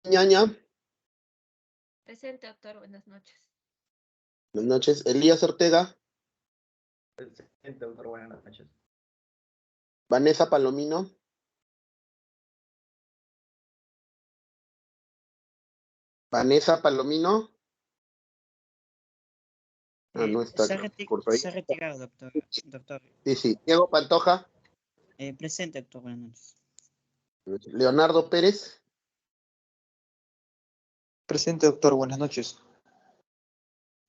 Ñaña, Presente, doctor. Buenas noches. buenas noches. Elías Ortega, Presente, doctor. Buenas noches. Vanessa Palomino, Vanessa Palomino. No está por ahí. Se ha retirado, doctor. Sí. Diego Pantoja. Presente, doctor. Buenas noches. Leonardo Pérez. Presente, doctor. Buenas noches.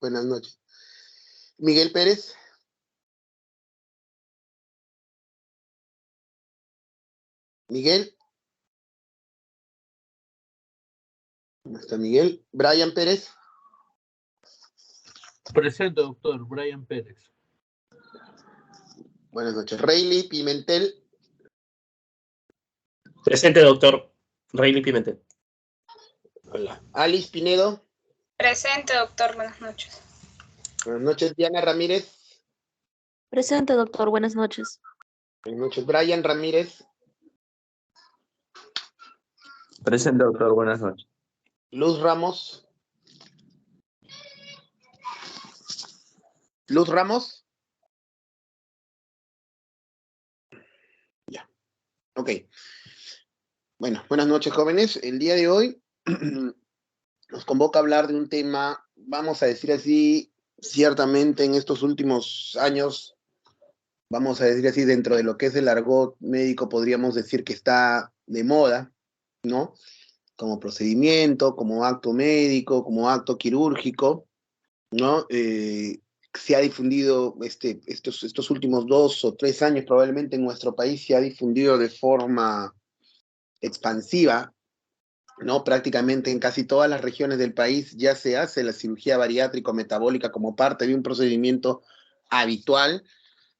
Buenas noches. Miguel Pérez. Miguel. ¿Dónde está Miguel? Brian Pérez. Presente, doctor. Brian Pérez. Buenas noches. Rayleigh Pimentel. Presente, doctor. Rayleigh Pimentel. Hola. Alice Pinedo. Presente, doctor. Buenas noches. Buenas noches. Diana Ramírez. Presente, doctor. Buenas noches. Buenas noches. Brian Ramírez. Presente, doctor. Buenas noches. Luz Ramos. Luz Ramos. Ya. Ok. Bueno, buenas noches, jóvenes. El día de hoy nos convoca a hablar de un tema, vamos a decir así, ciertamente en estos últimos años, vamos a decir así, dentro de lo que es el argot médico, podríamos decir que está de moda, ¿no? Como procedimiento, como acto médico, como acto quirúrgico, ¿no? Se ha difundido estos últimos 2 o 3 años probablemente en nuestro país, se ha difundido de forma expansiva, ¿no? Prácticamente en casi todas las regiones del país ya se hace la cirugía bariátrico-metabólica como parte de un procedimiento habitual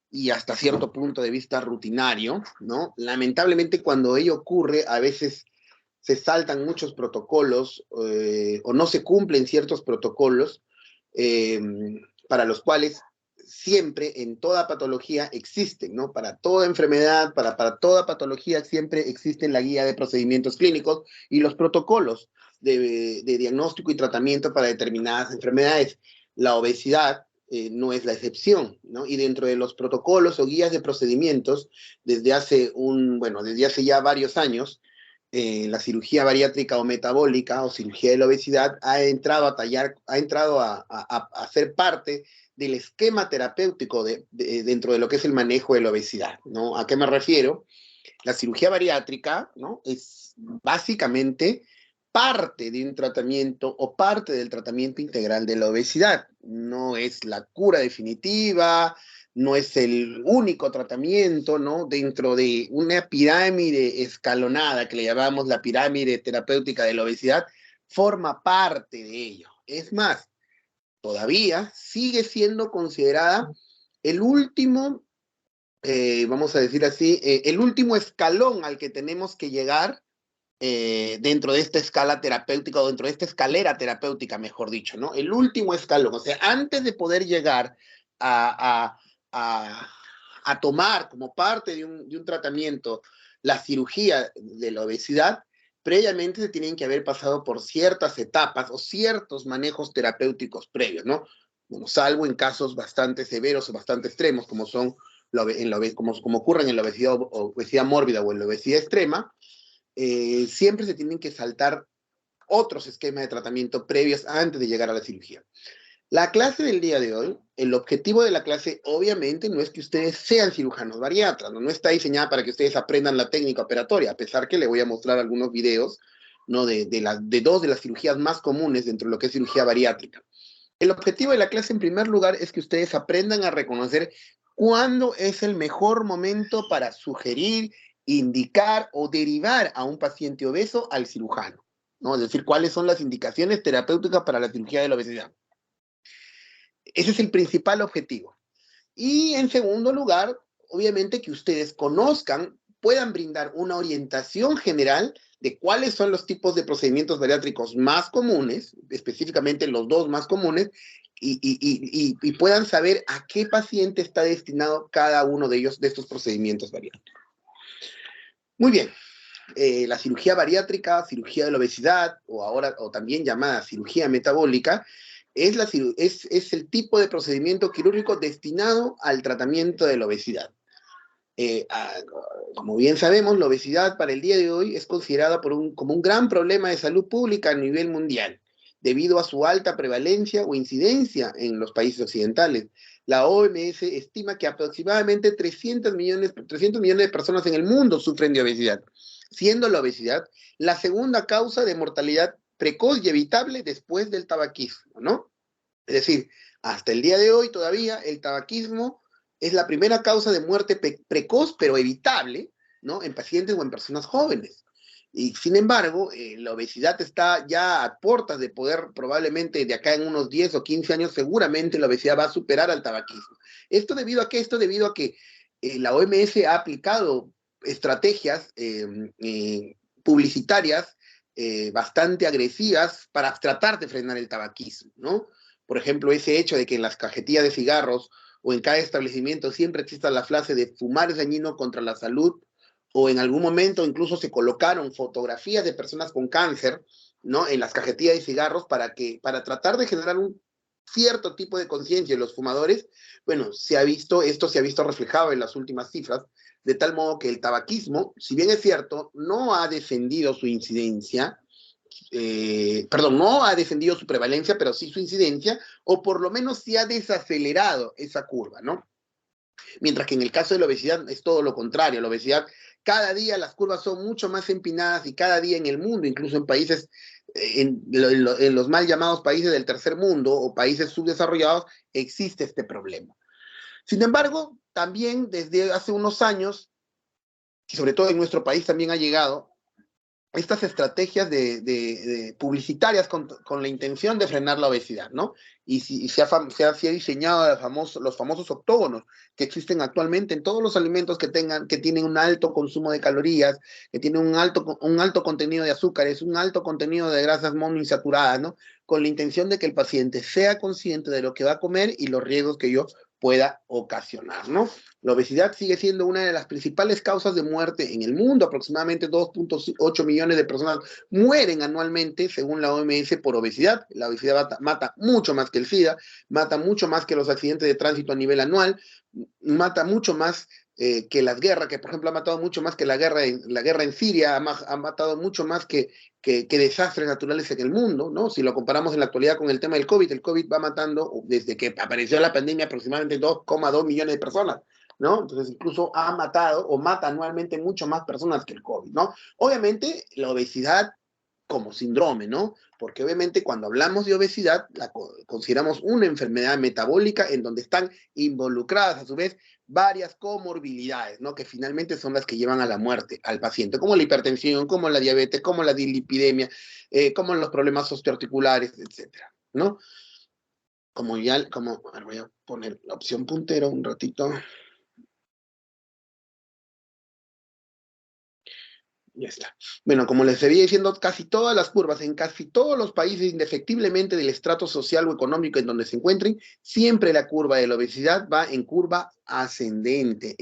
y hasta cierto punto de vista rutinario, ¿no? Lamentablemente cuando ello ocurre, a veces se saltan muchos protocolos o no se cumplen ciertos protocolos para los cuales siempre en toda patología existen, ¿no? Para toda enfermedad, para toda patología siempre existe la guía de procedimientos clínicos y los protocolos de diagnóstico y tratamiento para determinadas enfermedades. La obesidad no es la excepción, ¿no? Y dentro de los protocolos o guías de procedimientos, desde hace ya varios años, la cirugía bariátrica o metabólica o cirugía de la obesidad ha entrado a ser parte del esquema terapéutico dentro de lo que es el manejo de la obesidad, ¿no? ¿A qué me refiero? La cirugía bariátrica, ¿no? Es básicamente parte de un tratamiento o parte del tratamiento integral de la obesidad. No es la cura definitiva, no es el único tratamiento, ¿no? Dentro de una pirámide escalonada que le llamamos la pirámide terapéutica de la obesidad, forma parte de ello. Es más, todavía sigue siendo considerada el último, vamos a decir así, el último escalón al que tenemos que llegar dentro de esta escala terapéutica o dentro de esta escalera terapéutica, mejor dicho, ¿no? El último escalón, o sea, antes de poder llegar a tomar como parte de un tratamiento la cirugía de la obesidad, previamente se tienen que haber pasado por ciertas etapas o ciertos manejos terapéuticos previos, ¿no? Bueno, salvo en casos bastante severos o bastante extremos, como son como ocurren en la obesidad mórbida o en la obesidad extrema, siempre se tienen que saltar otros esquemas de tratamiento previos antes de llegar a la cirugía. La clase del día de hoy, el objetivo de la clase obviamente no es que ustedes sean cirujanos bariatras, no está diseñada para que ustedes aprendan la técnica operatoria, a pesar que les voy a mostrar algunos videos, ¿no? de 2 de las cirugías más comunes dentro de lo que es cirugía bariátrica. El objetivo de la clase en primer lugar es que ustedes aprendan a reconocer cuándo es el mejor momento para sugerir, indicar o derivar a un paciente obeso al cirujano, ¿no? Es decir, cuáles son las indicaciones terapéuticas para la cirugía de la obesidad. Ese es el principal objetivo. Y en segundo lugar, obviamente que ustedes conozcan, puedan brindar una orientación general de cuáles son los tipos de procedimientos bariátricos más comunes, específicamente los 2 más comunes, y puedan saber a qué paciente está destinado cada uno de ellos, de estos procedimientos bariátricos. Muy bien. la cirugía bariátrica, cirugía de la obesidad, o también llamada cirugía metabólica, es el tipo de procedimiento quirúrgico destinado al tratamiento de la obesidad. Como bien sabemos, la obesidad para el día de hoy es considerada como un gran problema de salud pública a nivel mundial, debido a su alta prevalencia o incidencia en los países occidentales. La OMS estima que aproximadamente 300 millones de personas en el mundo sufren de obesidad, siendo la obesidad la segunda causa de mortalidad precoz y evitable después del tabaquismo, ¿no? Es decir, hasta el día de hoy todavía el tabaquismo es la primera causa de muerte precoz, pero evitable, ¿no? En pacientes o en personas jóvenes. Y sin embargo, la obesidad está ya a puertas de poder, probablemente de acá en unos 10 o 15 años, seguramente la obesidad va a superar al tabaquismo. ¿Esto debido a qué? Esto debido a que la OMS ha aplicado estrategias publicitarias bastante agresivas para tratar de frenar el tabaquismo, ¿no? Por ejemplo, ese hecho de que en las cajetillas de cigarros o en cada establecimiento siempre exista la frase de fumar es dañino contra la salud, o en algún momento incluso se colocaron fotografías de personas con cáncer, ¿no? En las cajetillas de cigarros para tratar de generar un cierto tipo de conciencia en los fumadores. Bueno, esto se ha visto reflejado en las últimas cifras, de tal modo que el tabaquismo, si bien es cierto, no ha descendido su incidencia, no ha descendido su prevalencia, pero sí su incidencia, o por lo menos sí ha desacelerado esa curva, ¿no? Mientras que en el caso de la obesidad es todo lo contrario. La obesidad, cada día las curvas son mucho más empinadas y cada día en el mundo, incluso en países, en los mal llamados países del tercer mundo o países subdesarrollados, existe este problema. Sin embargo, también desde hace unos años, y sobre todo en nuestro país también ha llegado, estas estrategias publicitarias con la intención de frenar la obesidad, ¿no? Y se ha diseñado los famosos octógonos que existen actualmente en todos los alimentos que tienen un alto consumo de calorías, que tienen un alto contenido de azúcares, un alto contenido de grasas monoinsaturadas, ¿no? Con la intención de que el paciente sea consciente de lo que va a comer y los riesgos que ello pueda ocasionar, ¿no? La obesidad sigue siendo una de las principales causas de muerte en el mundo. Aproximadamente 2.8 millones de personas mueren anualmente, según la OMS, por obesidad. La obesidad mata mucho más que el SIDA, mata mucho más que los accidentes de tránsito a nivel anual, mata mucho más que las guerras, que por ejemplo ha matado mucho más que la guerra en Siria, ha matado mucho más que desastres naturales en el mundo, ¿no? Si lo comparamos en la actualidad con el tema del COVID, el COVID va matando, desde que apareció la pandemia, aproximadamente 2,2 millones de personas, ¿no? Entonces incluso ha matado o mata anualmente mucho más personas que el COVID, ¿no? Obviamente la obesidad como síndrome, ¿no? Porque obviamente cuando hablamos de obesidad la consideramos una enfermedad metabólica en donde están involucradas a su vez varias comorbilidades, ¿no? Que finalmente son las que llevan a la muerte al paciente, como la hipertensión, como la diabetes, como la dislipidemia, como los problemas osteoarticulares, etcétera, ¿no? A ver, voy a poner la opción puntero un ratito. Ya está. Bueno, como les seguía diciendo, casi todas las curvas, en casi todos los países, indefectiblemente del estrato social o económico en donde se encuentren, siempre la curva de la obesidad va en curva ascendente,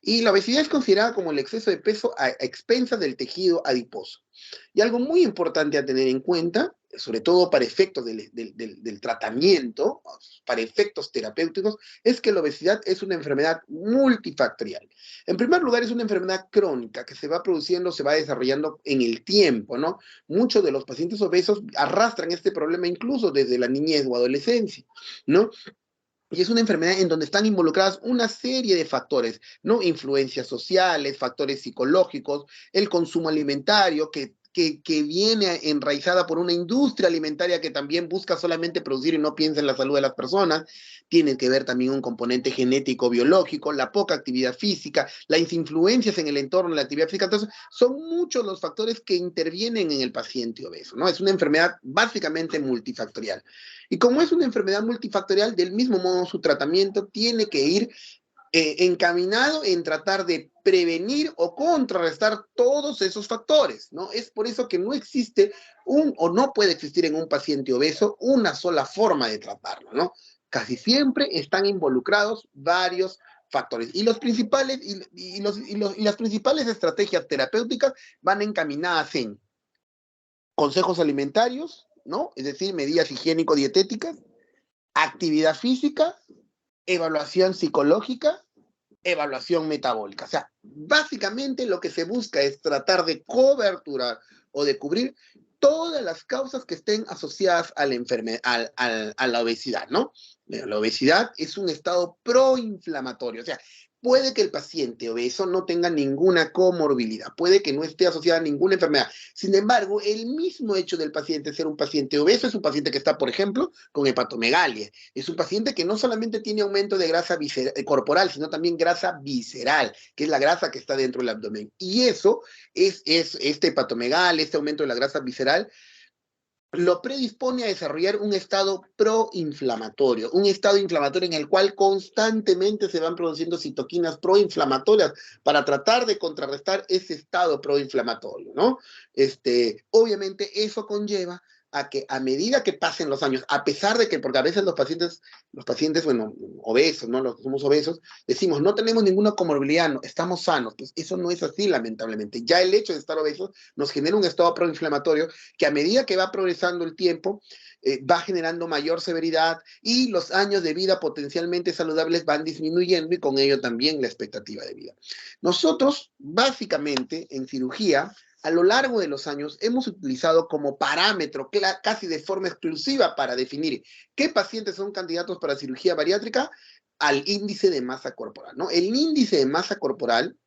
Y la obesidad es considerada como el exceso de peso a expensas del tejido adiposo. Y algo muy importante a tener en cuenta, sobre todo para efectos del tratamiento, para efectos terapéuticos, es que la obesidad es una enfermedad multifactorial. En primer lugar, es una enfermedad crónica que se va produciendo, se va desarrollando en el tiempo, ¿no? Muchos de los pacientes obesos arrastran este problema incluso desde la niñez o adolescencia, ¿no? Y es una enfermedad en donde están involucradas una serie de factores, ¿no? Influencias sociales, factores psicológicos, el consumo alimentario que viene enraizada por una industria alimentaria que también busca solamente producir y no piensa en la salud de las personas. Tiene que ver también un componente genético, biológico, la poca actividad física, las influencias en el entorno, la actividad física. Entonces, son muchos los factores que intervienen en el paciente obeso, ¿no? Es una enfermedad básicamente multifactorial. Y como es una enfermedad multifactorial, del mismo modo su tratamiento tiene que ir encaminado en tratar de prevenir o contrarrestar todos esos factores, ¿no? Es por eso que no existe o no puede existir en un paciente obeso una sola forma de tratarlo, ¿no? Casi siempre están involucrados varios factores. Y las principales estrategias terapéuticas van encaminadas en consejos alimentarios, ¿no? Es decir, medidas higiénico-dietéticas, actividad física, evaluación psicológica, evaluación metabólica. O sea, básicamente lo que se busca es tratar de coberturar o de cubrir todas las causas que estén asociadas a la enfermedad, a la obesidad, ¿no? La obesidad es un estado proinflamatorio, o sea, puede que el paciente obeso no tenga ninguna comorbilidad, puede que no esté asociada a ninguna enfermedad. Sin embargo, el mismo hecho del paciente ser un paciente obeso es un paciente que está, por ejemplo, con hepatomegalia. Es un paciente que no solamente tiene aumento de grasa corporal, sino también grasa visceral, que es la grasa que está dentro del abdomen. Y eso es este hepatomegalia, este aumento de la grasa visceral, lo predispone a desarrollar un estado proinflamatorio, un estado inflamatorio en el cual constantemente se van produciendo citoquinas proinflamatorias para tratar de contrarrestar ese estado proinflamatorio, ¿no? Obviamente eso conlleva a que a medida que pasen los años, a pesar de que, porque a veces los pacientes, bueno, obesos, ¿no? Los que somos obesos, decimos, no tenemos ninguna comorbilidad, no, estamos sanos. Pues eso no es así, lamentablemente. Ya el hecho de estar obesos nos genera un estado proinflamatorio que a medida que va progresando el tiempo, va generando mayor severidad y los años de vida potencialmente saludables van disminuyendo y con ello también la expectativa de vida. Nosotros, básicamente, en cirugía, a lo largo de los años hemos utilizado como parámetro casi de forma exclusiva para definir qué pacientes son candidatos para cirugía bariátrica al índice de masa corporal, ¿no? El índice de masa corporal,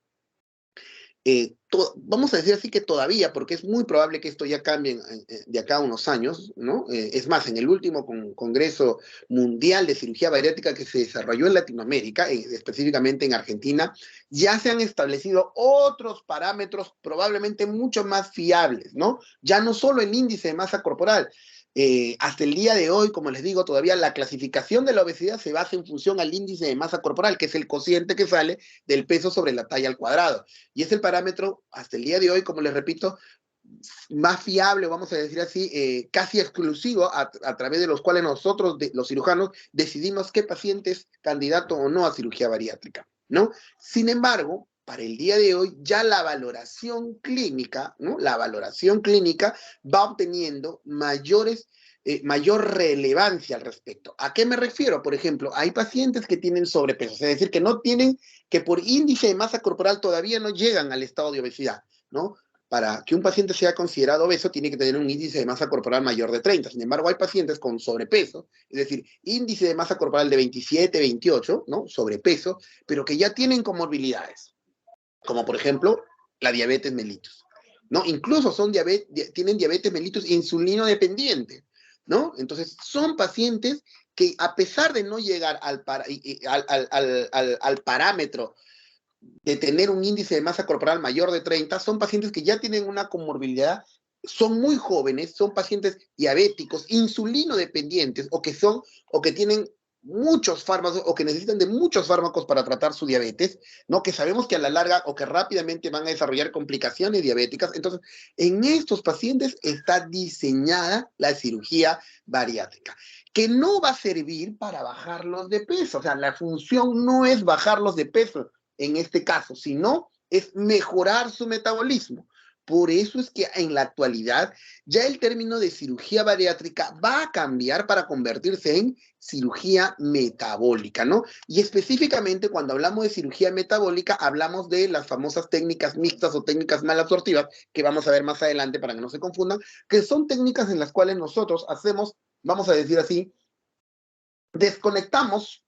vamos a decir así que todavía, porque es muy probable que esto ya cambie de acá a unos años, ¿no? Es más, en el último Congreso Mundial de Cirugía Bariátrica que se desarrolló en Latinoamérica, específicamente en Argentina, ya se han establecido otros parámetros probablemente mucho más fiables, ¿no? Ya no solo el índice de masa corporal. Hasta el día de hoy, como les digo, todavía la clasificación de la obesidad se basa en función al índice de masa corporal, que es el cociente que sale del peso sobre la talla al cuadrado. Y es el parámetro, hasta el día de hoy, como les repito, más fiable, vamos a decir así, casi exclusivo, a través de los cuales nosotros, los cirujanos, decidimos qué paciente es candidato o no a cirugía bariátrica, ¿no? Sin embargo, para el día de hoy, ya la valoración clínica, ¿no? La valoración clínica va obteniendo mayor relevancia al respecto. ¿A qué me refiero? Por ejemplo, hay pacientes que tienen sobrepeso, es decir, que no tienen, que por índice de masa corporal todavía no llegan al estado de obesidad, ¿no? Para que un paciente sea considerado obeso, tiene que tener un índice de masa corporal mayor de 30. Sin embargo, hay pacientes con sobrepeso, es decir, índice de masa corporal de 27, 28, ¿no? Sobrepeso, pero que ya tienen comorbilidades, como por ejemplo la diabetes mellitus, ¿no? Incluso tienen diabetes mellitus insulino dependiente, ¿no? Entonces, son pacientes que a pesar de no llegar al parámetro de tener un índice de masa corporal mayor de 30, son pacientes que ya tienen una comorbilidad, son muy jóvenes, son pacientes diabéticos, insulino dependientes, o que tienen muchos fármacos o que necesitan de muchos fármacos para tratar su diabetes, ¿no? Que sabemos que a la larga o que rápidamente van a desarrollar complicaciones diabéticas. Entonces, en estos pacientes está diseñada la cirugía bariátrica, que no va a servir para bajarlos de peso. O sea, la función no es bajarlos de peso en este caso, sino es mejorar su metabolismo. Por eso es que en la actualidad ya el término de cirugía bariátrica va a cambiar para convertirse en cirugía metabólica, ¿no? Y específicamente cuando hablamos de cirugía metabólica, hablamos de las famosas técnicas mixtas o técnicas malabsortivas, que vamos a ver más adelante para que no se confundan, que son técnicas en las cuales nosotros hacemos, vamos a decir así, desconectamos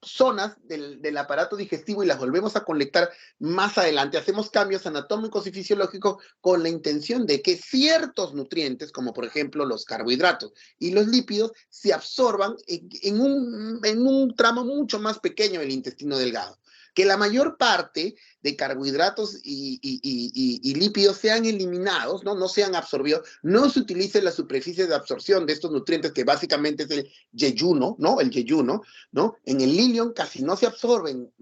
zonas del aparato digestivo y las volvemos a conectar más adelante. Hacemos cambios anatómicos y fisiológicos con la intención de que ciertos nutrientes, como por ejemplo los carbohidratos y los lípidos, se absorban en un tramo mucho más pequeño del intestino delgado. Que la mayor parte de carbohidratos y lípidos sean eliminados, ¿no? No sean absorbidos, no se utilice la superficie de absorción de estos nutrientes, que básicamente es el yeyuno, ¿no? El yeyuno, ¿no? En el ilion casi no se absorben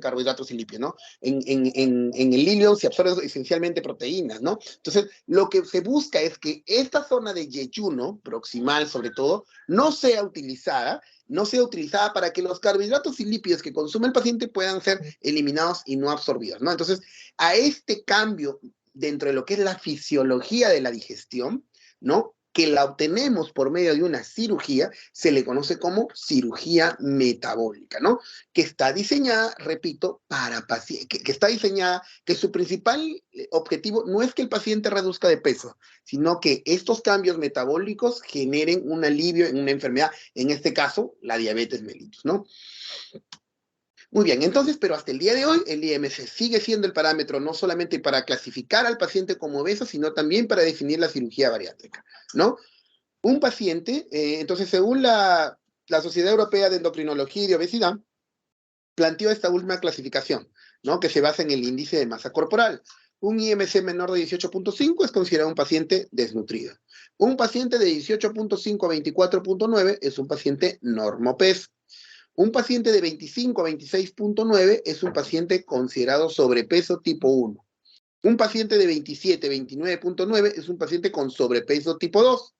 carbohidratos y lípidos, ¿no? En el ilion se absorben esencialmente proteínas, ¿no? Entonces, lo que se busca es que esta zona de yeyuno, proximal sobre todo, no sea utilizada no sea utilizada para que los carbohidratos y lípidos que consume el paciente puedan ser eliminados y no absorbidos, ¿no? Entonces, a este cambio dentro de lo que es la fisiología de la digestión, ¿no?, que la obtenemos por medio de una cirugía, se le conoce como cirugía metabólica, ¿no? Que está diseñada, repito, para pacientes, que está diseñada, que su principal objetivo no es que el paciente reduzca de peso, sino que estos cambios metabólicos generen un alivio en una enfermedad, en este caso, la diabetes mellitus, ¿no? Muy bien, entonces, pero hasta el día de hoy, el IMC sigue siendo el parámetro no solamente para clasificar al paciente como obeso, sino también para definir la cirugía bariátrica, ¿no? Un paciente, entonces, según la Sociedad Europea de Endocrinología y de Obesidad, planteó esta última clasificación, ¿no?, que se basa en el índice de masa corporal. Un IMC menor de 18.5 es considerado un paciente desnutrido. Un paciente de 18.5 a 24.9 es un paciente normopeso. Un paciente de 25 a 26.9 es un paciente considerado sobrepeso tipo 1. Un paciente de 27 a 29.9 es un paciente con sobrepeso tipo 2.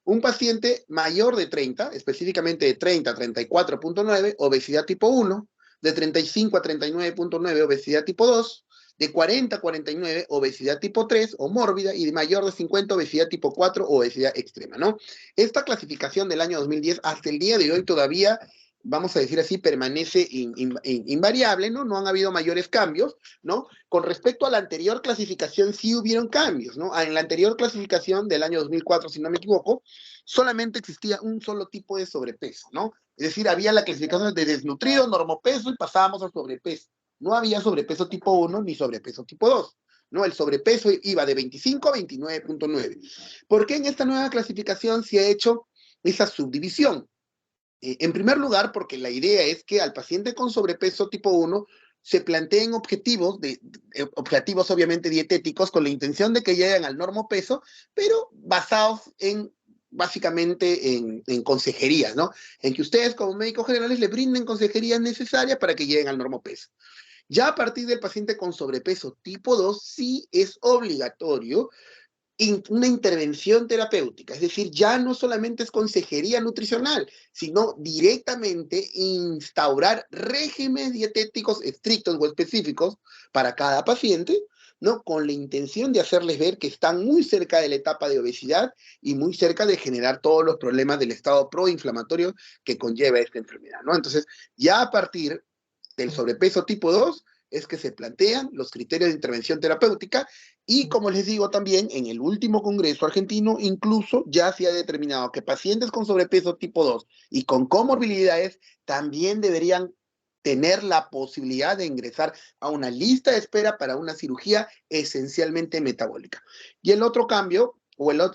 Un paciente mayor de 30, específicamente de 30 a 34.9, obesidad tipo 1. De 35 a 39.9, obesidad tipo 2. De 40 a 49, obesidad tipo 3 o mórbida, y de mayor de 50, obesidad tipo 4 o obesidad extrema, ¿no? Esta clasificación del año 2010 hasta el día de hoy todavía, vamos a decir así, permanece invariable, ¿no? No han habido mayores cambios, ¿no? Con respecto a la anterior clasificación sí hubieron cambios, ¿no? En la anterior clasificación del año 2004, si no me equivoco, solamente existía un solo tipo de sobrepeso, ¿no? Es decir, había la clasificación de desnutrido, normopeso y pasábamos al sobrepeso. No había sobrepeso tipo 1 ni sobrepeso tipo 2. ¿No? El sobrepeso iba de 25 a 29.9. ¿Por qué en esta nueva clasificación se ha hecho esa subdivisión? En primer lugar, porque la idea es que al paciente con sobrepeso tipo 1 se planteen objetivos, objetivos obviamente dietéticos, con la intención de que lleguen al normopeso, pero basados básicamente en consejerías, ¿no? En que ustedes como médicos generales le brinden consejerías necesarias para que lleguen al normopeso. Ya a partir del paciente con sobrepeso tipo 2, sí es obligatorio una intervención terapéutica, es decir, ya no solamente es consejería nutricional, sino directamente instaurar regímenes dietéticos estrictos o específicos para cada paciente, ¿no? Con la intención de hacerles ver que están muy cerca de la etapa de obesidad y muy cerca de generar todos los problemas del estado proinflamatorio que conlleva esta enfermedad, ¿no? Entonces, ya a partir del sobrepeso tipo 2 es que se plantean los criterios de intervención terapéutica y, como les digo también, en el último congreso argentino incluso ya se ha determinado que pacientes con sobrepeso tipo 2 y con comorbilidades también deberían tener la posibilidad de ingresar a una lista de espera para una cirugía esencialmente metabólica. Y el otro cambio, la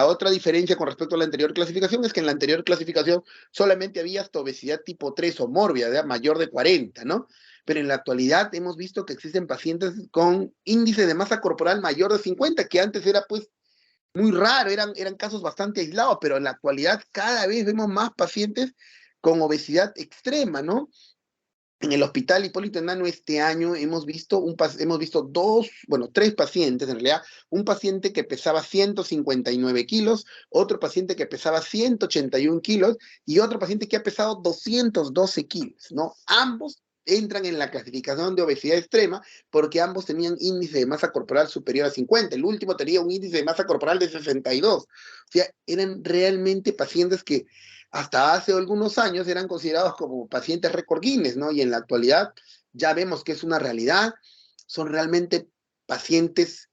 otra diferencia con respecto a la anterior clasificación es que en la anterior clasificación solamente había hasta obesidad tipo 3 o mórbida, ¿verdad? Mayor de 40, ¿no? Pero en la actualidad hemos visto que existen pacientes con índice de masa corporal mayor de 50, que antes era pues muy raro, eran casos bastante aislados, pero en la actualidad cada vez vemos más pacientes con obesidad extrema, ¿no? En el Hospital Hipólito Unanue este año hemos visto tres pacientes, en realidad, un paciente que pesaba 159 kilos, otro paciente que pesaba 181 kilos y otro paciente que ha pesado 212 kilos, ¿no? Ambos entran en la clasificación de obesidad extrema porque ambos tenían índice de masa corporal superior a 50. El último tenía un índice de masa corporal de 62. O sea, eran realmente pacientes que hasta hace algunos años eran considerados como pacientes récord Guinness, ¿no? Y en la actualidad ya vemos que es una realidad, son realmente pacientes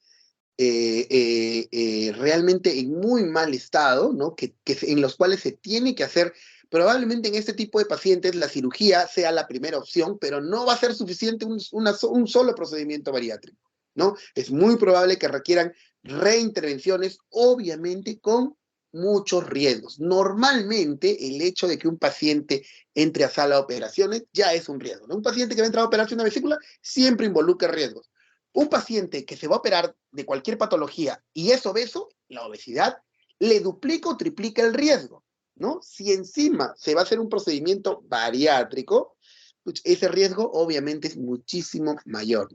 realmente en muy mal estado, ¿no? En los cuales se tiene que hacer, probablemente en este tipo de pacientes la cirugía sea la primera opción, pero no va a ser suficiente un solo procedimiento bariátrico, ¿no? Es muy probable que requieran reintervenciones, obviamente con muchos riesgos. Normalmente el hecho de que un paciente entre a sala de operaciones ya es un riesgo, ¿no? Un paciente que va a entrar a operarse una vesícula siempre involucra riesgos. Un paciente que se va a operar de cualquier patología y es obeso, la obesidad le duplica o triplica el riesgo, ¿no? Si encima se va a hacer un procedimiento bariátrico, ese riesgo obviamente es muchísimo mayor,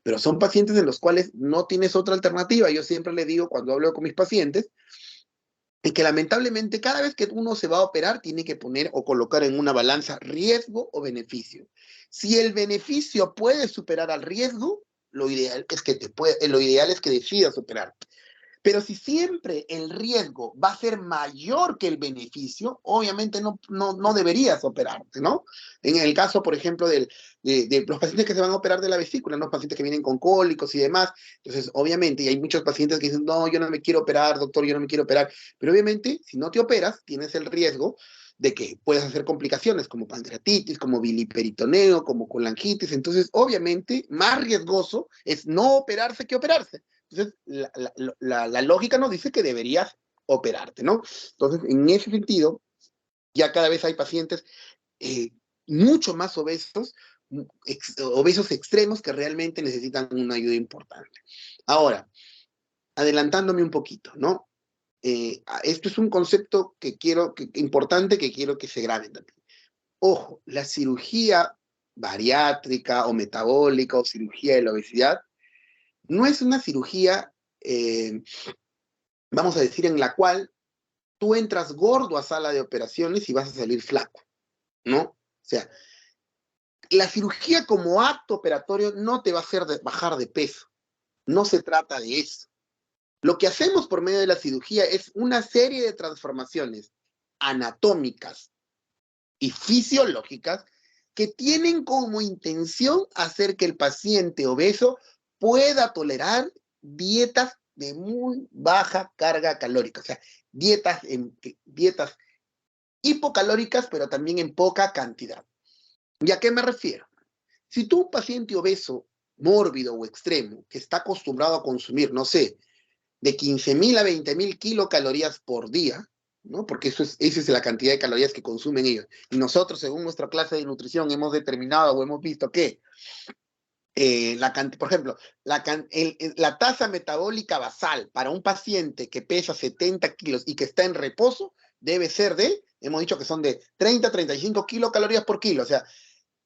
pero son pacientes en los cuales no tienes otra alternativa. Yo siempre le digo cuando hablo con mis pacientes, es que lamentablemente cada vez que uno se va a operar tiene que poner o colocar en una balanza riesgo o beneficio. Si el beneficio puede superar al riesgo, lo ideal es que decidas operar. Pero si siempre el riesgo va a ser mayor que el beneficio, obviamente no deberías operarte, ¿no? En el caso, por ejemplo, de los pacientes que se van a operar de la vesícula, ¿no? Pacientes que vienen con cólicos y demás. Entonces, obviamente, y hay muchos pacientes que dicen, no, yo no me quiero operar, doctor, yo no me quiero operar. Pero obviamente, si no te operas, tienes el riesgo de que puedas hacer complicaciones como pancreatitis, como biliperitoneo, como colangitis. Entonces, obviamente, más riesgoso es no operarse que operarse. Entonces, la lógica nos dice que deberías operarte, ¿no? Entonces, en ese sentido, ya cada vez hay pacientes mucho más obesos, obesos extremos que realmente necesitan una ayuda importante. Ahora, adelantándome un poquito, ¿no? Esto es un concepto importante que quiero que se graben también. Ojo, la cirugía bariátrica o metabólica o cirugía de la obesidad no es una cirugía, vamos a decir, en la cual tú entras gordo a sala de operaciones y vas a salir flaco, ¿no? O sea, la cirugía como acto operatorio no te va a hacer bajar de peso. No se trata de eso. Lo que hacemos por medio de la cirugía es una serie de transformaciones anatómicas y fisiológicas que tienen como intención hacer que el paciente obeso pueda tolerar dietas de muy baja carga calórica, o sea, dietas hipocalóricas, pero también en poca cantidad. ¿Y a qué me refiero? Si tú, un paciente obeso, mórbido o extremo, que está acostumbrado a consumir, no sé, de 15.000 a 20.000 kilocalorías por día, ¿no? Porque esa es la cantidad de calorías que consumen ellos. Y nosotros, según nuestra clase de nutrición, hemos determinado o hemos visto que, por ejemplo, la tasa metabólica basal para un paciente que pesa 70 kilos y que está en reposo debe ser hemos dicho que son de 30 a 35 kilocalorías por kilo, o sea,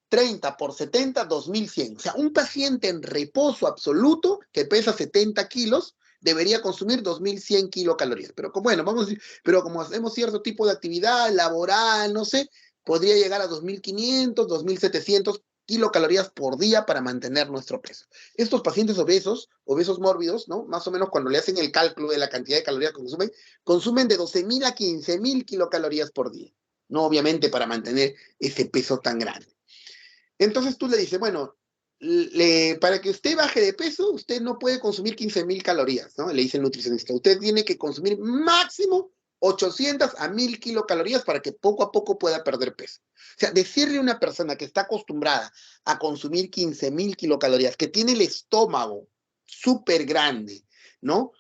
30 por 70, 2.100. O sea, un paciente en reposo absoluto que pesa 70 kilos debería consumir 2.100 kilocalorías. Pero como hacemos cierto tipo de actividad laboral, no sé, podría llegar a 2.500, 2.700 kilocalorías por día para mantener nuestro peso. Estos pacientes obesos mórbidos, ¿no? Más o menos cuando le hacen el cálculo de la cantidad de calorías que consumen de 12.000 a 15.000 kilocalorías por día. No obviamente para mantener ese peso tan grande. Entonces tú le dices, bueno, para que usted baje de peso, usted no puede consumir 15.000 calorías, ¿no? Le dice el nutricionista. Usted tiene que consumir máximo 800 a 1.000 kilocalorías para que poco a poco pueda perder peso. O sea, decirle a una persona que está acostumbrada a consumir 15.000 kilocalorías, que tiene el estómago súper grande, ¿no?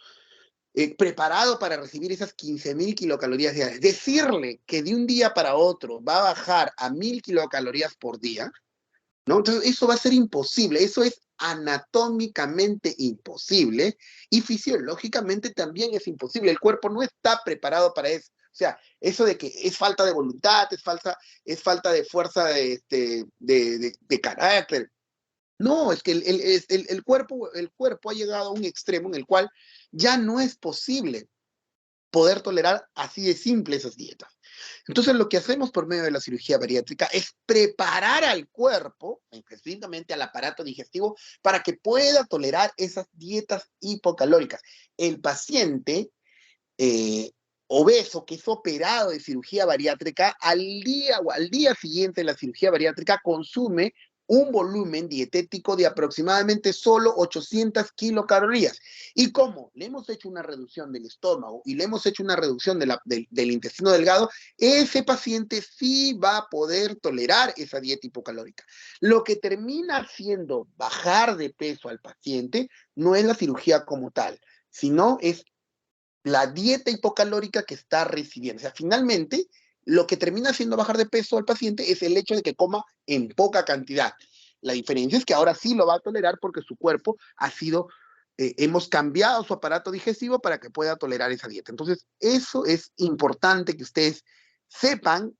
Preparado para recibir esas 15.000 kilocalorías diarias, decirle que de un día para otro va a bajar a 1.000 kilocalorías por día, ¿no? Entonces, eso va a ser imposible, eso es anatómicamente imposible y fisiológicamente también es imposible. El cuerpo no está preparado para eso. O sea, eso de que es falta de voluntad, es falta de fuerza de carácter. No, es que el cuerpo ha llegado a un extremo en el cual ya no es posible poder tolerar así de simple esas dietas. Entonces, lo que hacemos por medio de la cirugía bariátrica es preparar al cuerpo, específicamente al aparato digestivo, para que pueda tolerar esas dietas hipocalóricas. El paciente obeso que es operado de cirugía bariátrica, al día siguiente de la cirugía bariátrica consume un volumen dietético de aproximadamente solo 800 kilocalorías. ¿Y cómo? Le hemos hecho una reducción del estómago y le hemos hecho una reducción del intestino delgado, ese paciente sí va a poder tolerar esa dieta hipocalórica. Lo que termina haciendo bajar de peso al paciente no es la cirugía como tal, sino es la dieta hipocalórica que está recibiendo. O sea, finalmente, lo que termina haciendo bajar de peso al paciente es el hecho de que coma en poca cantidad. La diferencia es que ahora sí lo va a tolerar porque su cuerpo hemos cambiado su aparato digestivo para que pueda tolerar esa dieta. Entonces, eso es importante que ustedes sepan,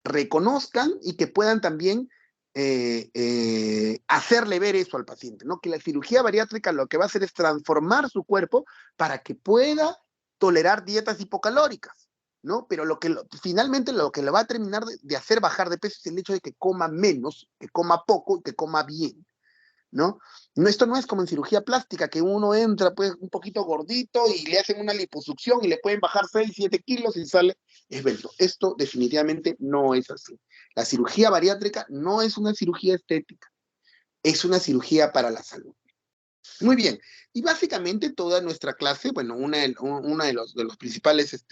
reconozcan y que puedan también hacerle ver eso al paciente, ¿no? Que la cirugía bariátrica lo que va a hacer es transformar su cuerpo para que pueda tolerar dietas hipocalóricas, ¿no? Pero finalmente lo que le va a terminar de hacer bajar de peso es el hecho de que coma menos, que coma poco y que coma bien, ¿no? Esto no es como en cirugía plástica, que uno entra pues un poquito gordito y le hacen una liposucción y le pueden bajar 6, 7 kilos y sale esbelto. Esto definitivamente no es así. La cirugía bariátrica no es una cirugía estética, es una cirugía para la salud. Muy bien, y básicamente toda nuestra clase, bueno, una de los principales,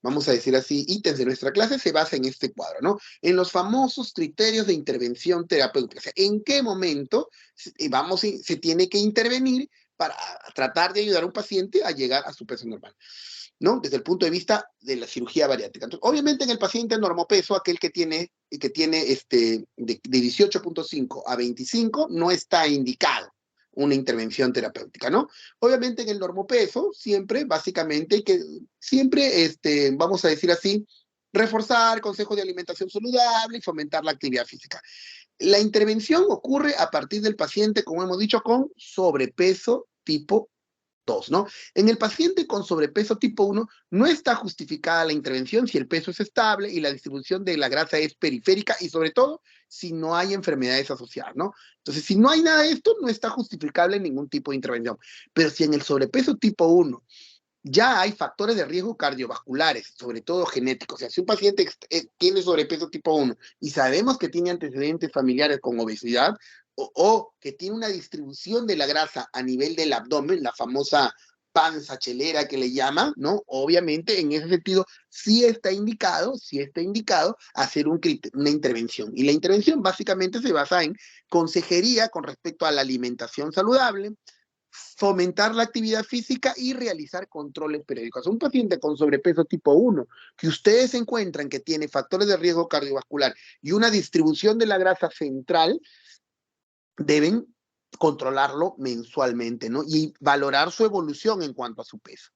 vamos a decir así, ítems de nuestra clase se basa en este cuadro, ¿no? En los famosos criterios de intervención terapéutica. O sea, ¿en qué momento se tiene que intervenir para tratar de ayudar a un paciente a llegar a su peso normal, ¿no? Desde el punto de vista de la cirugía bariátrica. Entonces, obviamente en el paciente normopeso, aquel que tiene de 18.5 a 25, no está indicado una intervención terapéutica, ¿no? Obviamente en el normopeso, básicamente, vamos a decir así, reforzar consejos de alimentación saludable y fomentar la actividad física. La intervención ocurre a partir del paciente, como hemos dicho, con sobrepeso tipo 2, ¿no? En el paciente con sobrepeso tipo 1 no está justificada la intervención si el peso es estable y la distribución de la grasa es periférica y sobre todo si no hay enfermedades asociadas, ¿no? Entonces, si no hay nada de esto, no está justificable ningún tipo de intervención. Pero si en el sobrepeso tipo 1 ya hay factores de riesgo cardiovasculares, sobre todo genéticos, o sea, si un paciente tiene sobrepeso tipo 1 y sabemos que tiene antecedentes familiares con obesidad, o que tiene una distribución de la grasa a nivel del abdomen, la famosa panza chelera que le llaman, ¿no? Obviamente, en ese sentido, sí está indicado hacer una intervención. Y la intervención básicamente se basa en consejería con respecto a la alimentación saludable, fomentar la actividad física y realizar controles periódicos. Un paciente con sobrepeso tipo 1, que ustedes encuentran que tiene factores de riesgo cardiovascular y una distribución de la grasa central, deben controlarlo mensualmente, ¿no? Y valorar su evolución en cuanto a su peso.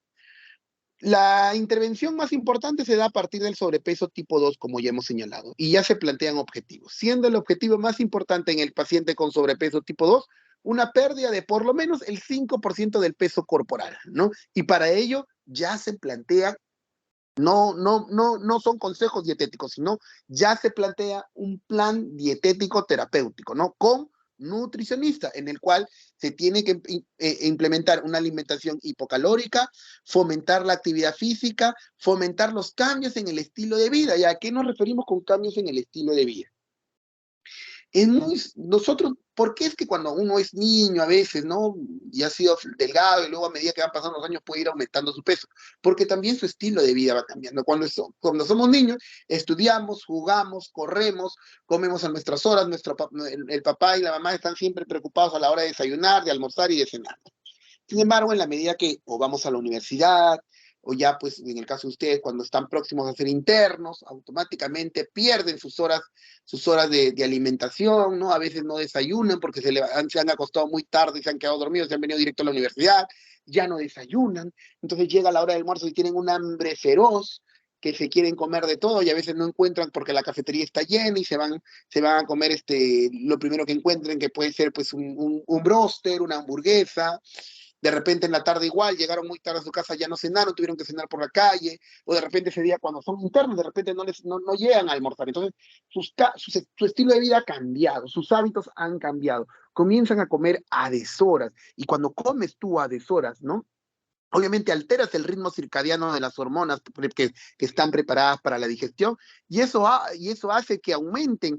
La intervención más importante se da a partir del sobrepeso tipo 2, como ya hemos señalado, y ya se plantean objetivos, siendo el objetivo más importante en el paciente con sobrepeso tipo 2 una pérdida de por lo menos el 5% del peso corporal, ¿no? Y para ello ya se plantea, no son consejos dietéticos, sino ya se plantea un plan dietético terapéutico, ¿no? Con nutricionista, en el cual se tiene que implementar una alimentación hipocalórica, fomentar la actividad física, fomentar los cambios en el estilo de vida. ¿Y a qué nos referimos con cambios en el estilo de vida? Nosotros, ¿por qué es que cuando uno es niño a veces, ¿no? Y ha sido delgado y luego a medida que van pasando los años puede ir aumentando su peso? Porque también su estilo de vida va cambiando. Cuando somos niños, estudiamos, jugamos, corremos, comemos a nuestras horas, el papá y la mamá están siempre preocupados a la hora de desayunar, de almorzar y de cenar. Sin embargo, en la medida que o vamos a la universidad, o ya pues en el caso de ustedes, cuando están próximos a ser internos, automáticamente pierden sus horas de alimentación, ¿no? A veces no desayunan porque se han acostado muy tarde y se han quedado dormidos, se han venido directo a la universidad, ya no desayunan, entonces llega la hora del almuerzo y tienen un hambre feroz, que se quieren comer de todo y a veces no encuentran porque la cafetería está llena y se van a comer lo primero que encuentren, que puede ser pues un bróster, una hamburguesa. De repente en la tarde igual, llegaron muy tarde a su casa, ya no cenaron, tuvieron que cenar por la calle, o de repente ese día cuando son internos, de repente no llegan a almorzar. Entonces, su estilo de vida ha cambiado, sus hábitos han cambiado, comienzan a comer a deshoras, y cuando comes tú a deshoras, ¿no? Obviamente alteras el ritmo circadiano de las hormonas que están preparadas para la digestión y eso hace que aumente,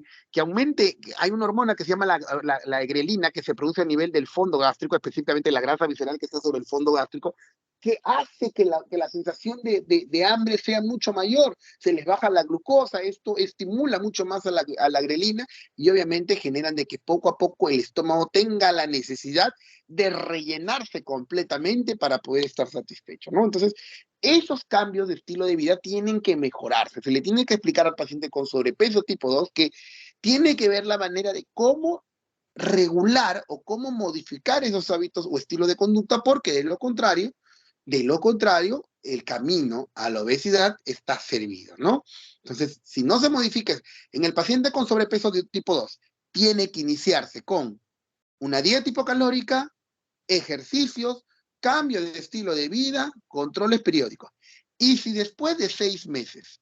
hay una hormona que se llama la grelina que se produce a nivel del fondo gástrico, específicamente la grasa visceral que está sobre el fondo gástrico, que hace que la sensación de hambre sea mucho mayor, se les baja la glucosa, esto estimula mucho más a la grelina y obviamente generan de que poco a poco el estómago tenga la necesidad de rellenarse completamente para poder estar satisfecho, ¿no? Entonces, esos cambios de estilo de vida tienen que mejorarse, se le tiene que explicar al paciente con sobrepeso tipo 2 que tiene que ver la manera de cómo regular o cómo modificar esos hábitos o estilo de conducta, porque de lo contrario, el camino a la obesidad está servido, ¿no? Entonces, si no se modifica, en el paciente con sobrepeso de tipo 2, tiene que iniciarse con una dieta hipocalórica, ejercicios, cambio de estilo de vida, controles periódicos. Y si después de 6 meses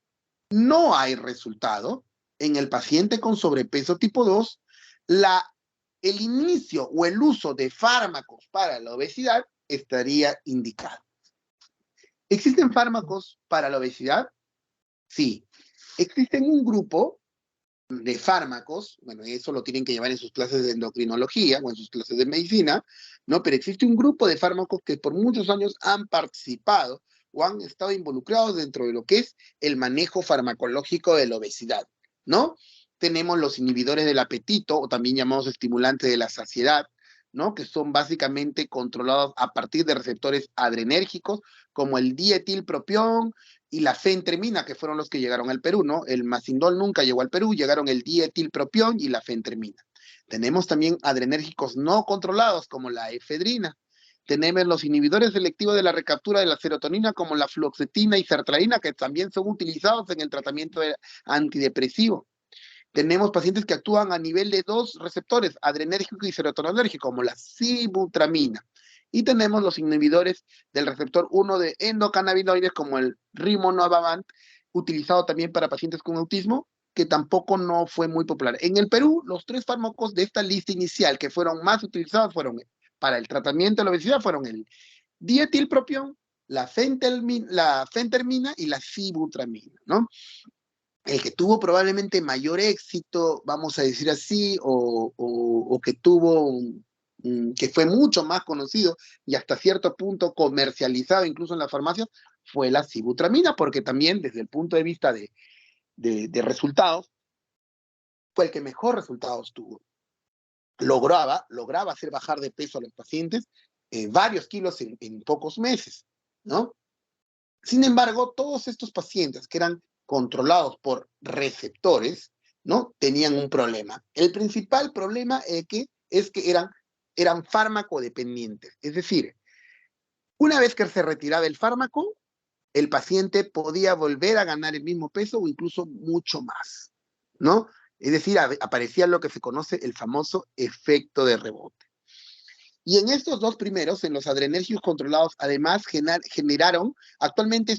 no hay resultado en el paciente con sobrepeso tipo 2, el inicio o el uso de fármacos para la obesidad estaría indicado. ¿Existen fármacos para la obesidad? Sí. Existen un grupo de fármacos, bueno, eso lo tienen que llevar en sus clases de endocrinología o en sus clases de medicina, ¿no? Pero existe un grupo de fármacos que por muchos años han participado o han estado involucrados dentro de lo que es el manejo farmacológico de la obesidad, ¿no? Tenemos los inhibidores del apetito, o también llamados estimulantes de la saciedad, ¿no? Que son básicamente controlados a partir de receptores adrenérgicos, como el dietilpropión y la fentermina, que fueron los que llegaron al Perú, ¿no? El Macindol nunca llegó al Perú, llegaron el dietilpropión y la fentermina. Tenemos también adrenérgicos no controlados, como la efedrina. Tenemos los inhibidores selectivos de la recaptura de la serotonina, como la fluoxetina y sertralina, que también son utilizados en el tratamiento antidepresivo. Tenemos pacientes que actúan a nivel de 2 receptores, adrenérgico y serotoninérgico, como la sibutramina. Y tenemos los inhibidores del receptor 1 de endocannabinoides, como el rimonabant, utilizado también para pacientes con autismo, que tampoco no fue muy popular. En el Perú, los 3 fármacos de esta lista inicial que fueron más utilizados para el tratamiento de la obesidad fueron el dietilpropión, la fentermina y la sibutramina, ¿no? El que tuvo probablemente mayor éxito, vamos a decir así, o que que fue mucho más conocido y hasta cierto punto comercializado incluso en las farmacias, fue la sibutramina, porque también desde el punto de vista de resultados, fue el que mejor resultados tuvo. Lograba hacer bajar de peso a los pacientes varios kilos en pocos meses, ¿no? Sin embargo, todos estos pacientes que eran controlados por receptores, ¿no? Tenían un problema. El principal problema es que eran fármacodependientes. Es decir, una vez que se retiraba el fármaco, el paciente podía volver a ganar el mismo peso o incluso mucho más, ¿no? Es decir, aparecía lo que se conoce el famoso efecto de rebote. Y en estos 2 primeros, en los adrenérgicos controlados, además generaron, actualmente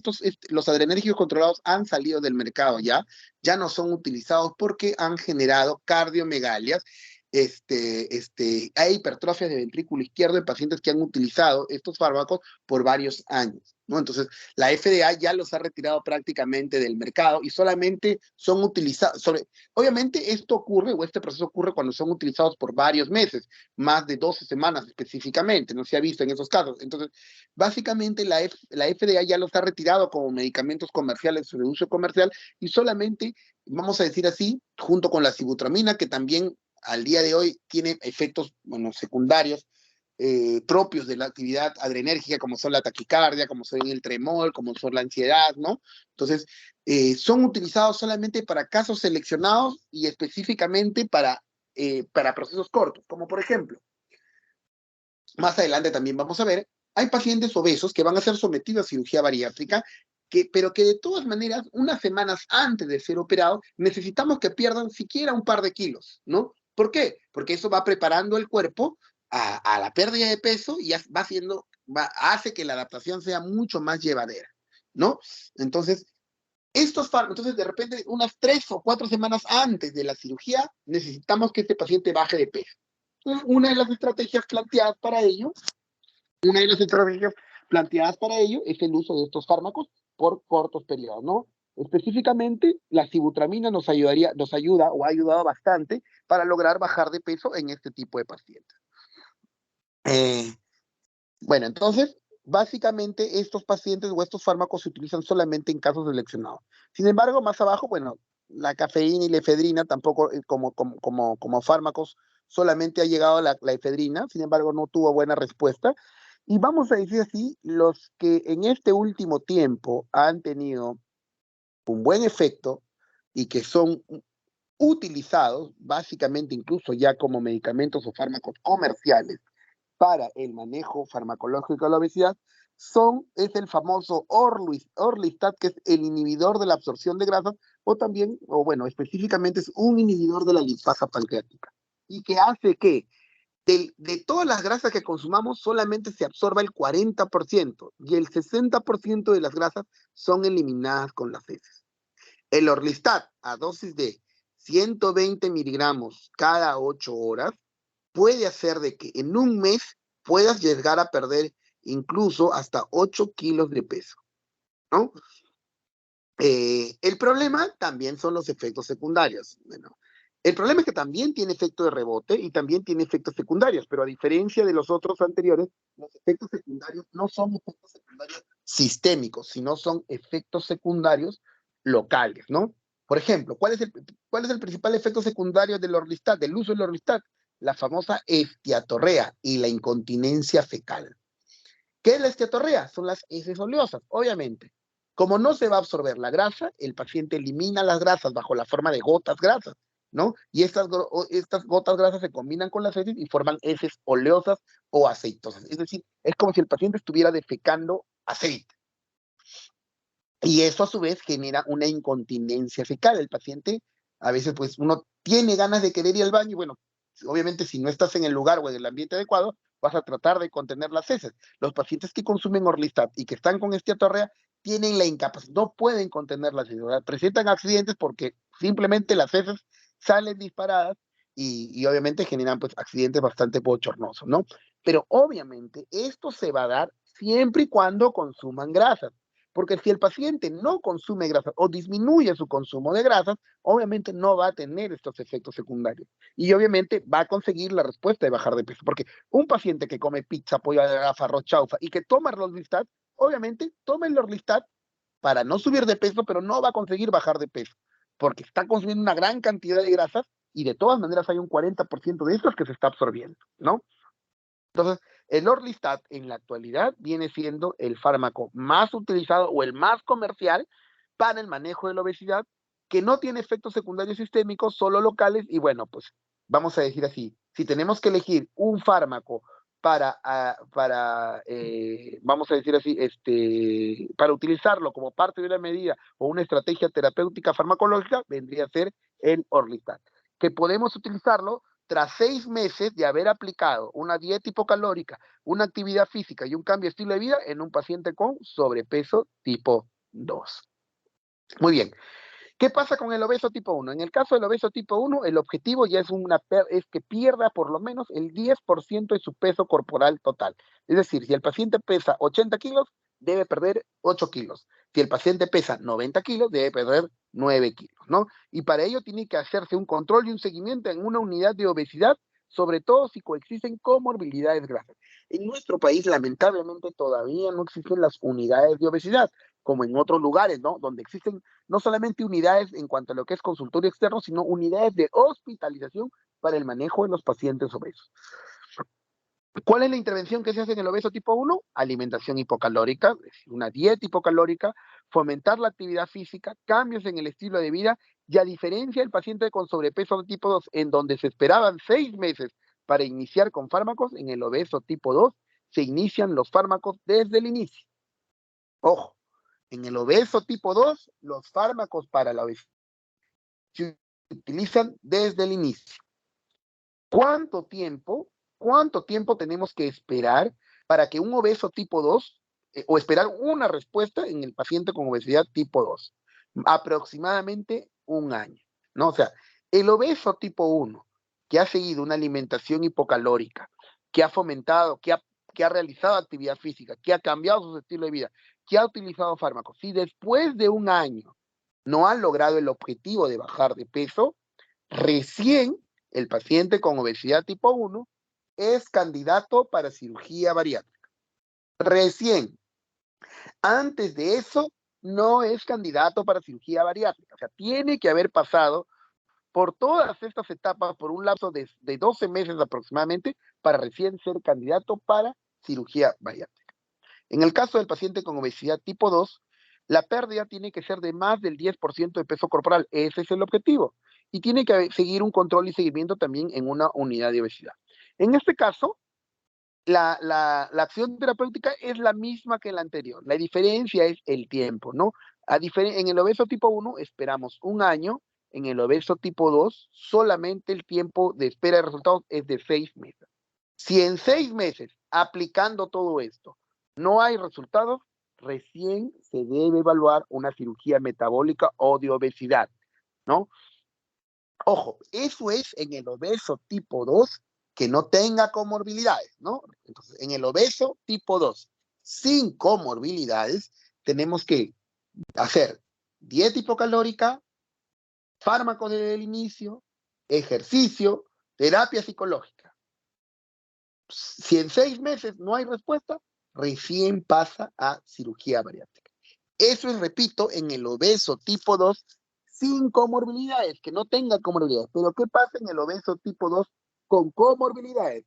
los adrenérgicos controlados han salido del mercado ya no son utilizados porque han generado cardiomegalias, hay hipertrofias de ventrículo izquierdo en pacientes que han utilizado estos fármacos por varios años, ¿no? Entonces, la FDA ya los ha retirado prácticamente del mercado y solamente son utilizados. Obviamente, esto ocurre, o este proceso ocurre cuando son utilizados por varios meses, más de 12 semanas específicamente, no se ha visto en esos casos. Entonces, básicamente, la FDA ya los ha retirado como medicamentos comerciales de uso comercial y solamente, vamos a decir así, junto con la sibutramina, que también al día de hoy tiene efectos secundarios propios de la actividad adrenérgica, como son la taquicardia, como son el tremor, como son la ansiedad, ¿no? Entonces, son utilizados solamente para casos seleccionados y específicamente para procesos cortos, como por ejemplo, más adelante también vamos a ver, hay pacientes obesos que van a ser sometidos a cirugía bariátrica, pero que de todas maneras, unas semanas antes de ser operados, necesitamos que pierdan siquiera un par de kilos, ¿no? ¿Por qué? Porque eso va preparando el cuerpo a la pérdida de peso y hace que la adaptación sea mucho más llevadera, ¿no? Entonces, de repente, unas 3 o 4 semanas antes de la cirugía, necesitamos que este paciente baje de peso. Una de las estrategias planteadas para ello es el uso de estos fármacos por cortos periodos, ¿no? Específicamente, la sibutramina nos ayuda o ha ayudado bastante para lograr bajar de peso en este tipo de pacientes. Bueno, entonces, básicamente estos pacientes o estos fármacos se utilizan solamente en casos seleccionados. Sin embargo, más abajo, bueno, la cafeína y la efedrina tampoco como fármacos, solamente ha llegado la efedrina, sin embargo, no tuvo buena respuesta. Y vamos a decir así, los que en este último tiempo han tenido un buen efecto y que son utilizados básicamente incluso ya como medicamentos o fármacos comerciales para el manejo farmacológico de la obesidad, es el famoso Orlistat, que es el inhibidor de la absorción de grasas, específicamente es un inhibidor de la lipasa pancreática, y que hace que De todas las grasas que consumamos, solamente se absorba el 40% y el 60% de las grasas son eliminadas con las heces. El Orlistat a dosis de 120 miligramos cada 8 horas puede hacer de que en un mes puedas llegar a perder incluso hasta 8 kilos de peso, ¿no? El problema también son los efectos secundarios. Bueno, el problema es que también tiene efecto de rebote y también tiene efectos secundarios, pero a diferencia de los otros anteriores, los efectos secundarios no son efectos secundarios sistémicos, sino son efectos secundarios locales, ¿no? Por ejemplo, ¿cuál es el principal efecto secundario del Orlistat, del uso del Orlistat? La famosa esteatorrea y la incontinencia fecal. ¿Qué es la esteatorrea? Son las heces oleosas, obviamente. Como no se va a absorber la grasa, el paciente elimina las grasas bajo la forma de gotas grasas, ¿no? Y estas gotas grasas se combinan con las heces y forman heces oleosas o aceitosas. Es decir, es como si el paciente estuviera defecando aceite. Y eso a su vez genera una incontinencia fecal. El paciente, a veces pues uno tiene ganas de querer ir al baño y bueno, obviamente si no estás en el lugar o en el ambiente adecuado, vas a tratar de contener las heces. Los pacientes que consumen Orlistat y que están con esteatorrea tienen la incapacidad, no pueden contener las heces, ¿verdad? Presentan accidentes porque simplemente las heces salen disparadas y obviamente generan pues accidentes bastante bochornosos, ¿no? Pero obviamente esto se va a dar siempre y cuando consuman grasas. Porque si el paciente no consume grasas o disminuye su consumo de grasas, obviamente no va a tener estos efectos secundarios. Y obviamente va a conseguir la respuesta de bajar de peso. Porque un paciente que come pizza, pollo de grasa, arroz chaufa y que toma Orlistat, obviamente toma el Orlistat para no subir de peso, pero no va a conseguir bajar de peso. Porque está consumiendo una gran cantidad de grasas y de todas maneras hay un 40% de estos que se está absorbiendo, ¿no? Entonces, el Orlistat en la actualidad viene siendo el fármaco más utilizado o el más comercial para el manejo de la obesidad, que no tiene efectos secundarios sistémicos, solo locales, y bueno, pues vamos a decir así, si tenemos que elegir un fármaco vamos a decir así, para utilizarlo como parte de una medida o una estrategia terapéutica farmacológica, vendría a ser el Orlistat, que podemos utilizarlo tras 6 meses de haber aplicado una dieta hipocalórica, una actividad física y un cambio de estilo de vida en un paciente con sobrepeso tipo 2. Muy bien. ¿Qué pasa con el obeso tipo 1? En el caso del obeso tipo 1, el objetivo ya es que pierda por lo menos el 10% de su peso corporal total. Es decir, si el paciente pesa 80 kilos, debe perder 8 kilos. Si el paciente pesa 90 kilos, debe perder 9 kilos, ¿no? Y para ello tiene que hacerse un control y un seguimiento en una unidad de obesidad, sobre todo si coexisten comorbilidades grasas. En nuestro país, lamentablemente, todavía no existen las unidades de obesidad, como en otros lugares, ¿no? Donde existen no solamente unidades en cuanto a lo que es consultorio externo, sino unidades de hospitalización para el manejo de los pacientes obesos. ¿Cuál es la intervención que se hace en el obeso tipo 1? Alimentación hipocalórica, es decir, una dieta hipocalórica, fomentar la actividad física, cambios en el estilo de vida, y a diferencia del paciente con sobrepeso de tipo 2, en donde se esperaban 6 meses para iniciar con fármacos, en el obeso tipo 2 se inician los fármacos desde el inicio. Ojo, en el obeso tipo 2, los fármacos para la obesidad se utilizan desde el inicio. ¿Cuánto tiempo tenemos que esperar para que un obeso tipo 2, o esperar una respuesta en el paciente con obesidad tipo 2? Aproximadamente 1 año, ¿no? O sea, el obeso tipo 1, que ha seguido una alimentación hipocalórica, que ha fomentado, que ha realizado actividad física, que ha cambiado su estilo de vida, que ha utilizado fármacos, si después de 1 año no ha logrado el objetivo de bajar de peso, recién el paciente con obesidad tipo 1 es candidato para cirugía bariátrica. Recién. Antes de eso, no es candidato para cirugía bariátrica. O sea, tiene que haber pasado por todas estas etapas por un lapso de 12 meses aproximadamente para recién ser candidato para cirugía bariátrica. En el caso del paciente con obesidad tipo 2, la pérdida tiene que ser de más del 10% de peso corporal. Ese es el objetivo. Y tiene que seguir un control y seguimiento también en una unidad de obesidad. En este caso, la acción terapéutica es la misma que la anterior. La diferencia es el tiempo, ¿no? En el obeso tipo 1 esperamos 1 año, en el obeso tipo 2 solamente el tiempo de espera de resultados es de 6 meses. Si en 6 meses, aplicando todo esto, no hay resultados, recién se debe evaluar una cirugía metabólica o de obesidad, ¿no? Ojo, eso es en el obeso tipo 2 que no tenga comorbilidades, ¿no? Entonces, en el obeso tipo 2 sin comorbilidades, tenemos que hacer dieta hipocalórica, fármacos desde el inicio, ejercicio, terapia psicológica. Si en 6 meses no hay respuesta, recién pasa a cirugía bariátrica. Eso es, repito, en el obeso tipo 2 sin comorbilidades, que no tenga comorbilidades. Pero ¿qué pasa en el obeso tipo 2 con comorbilidades?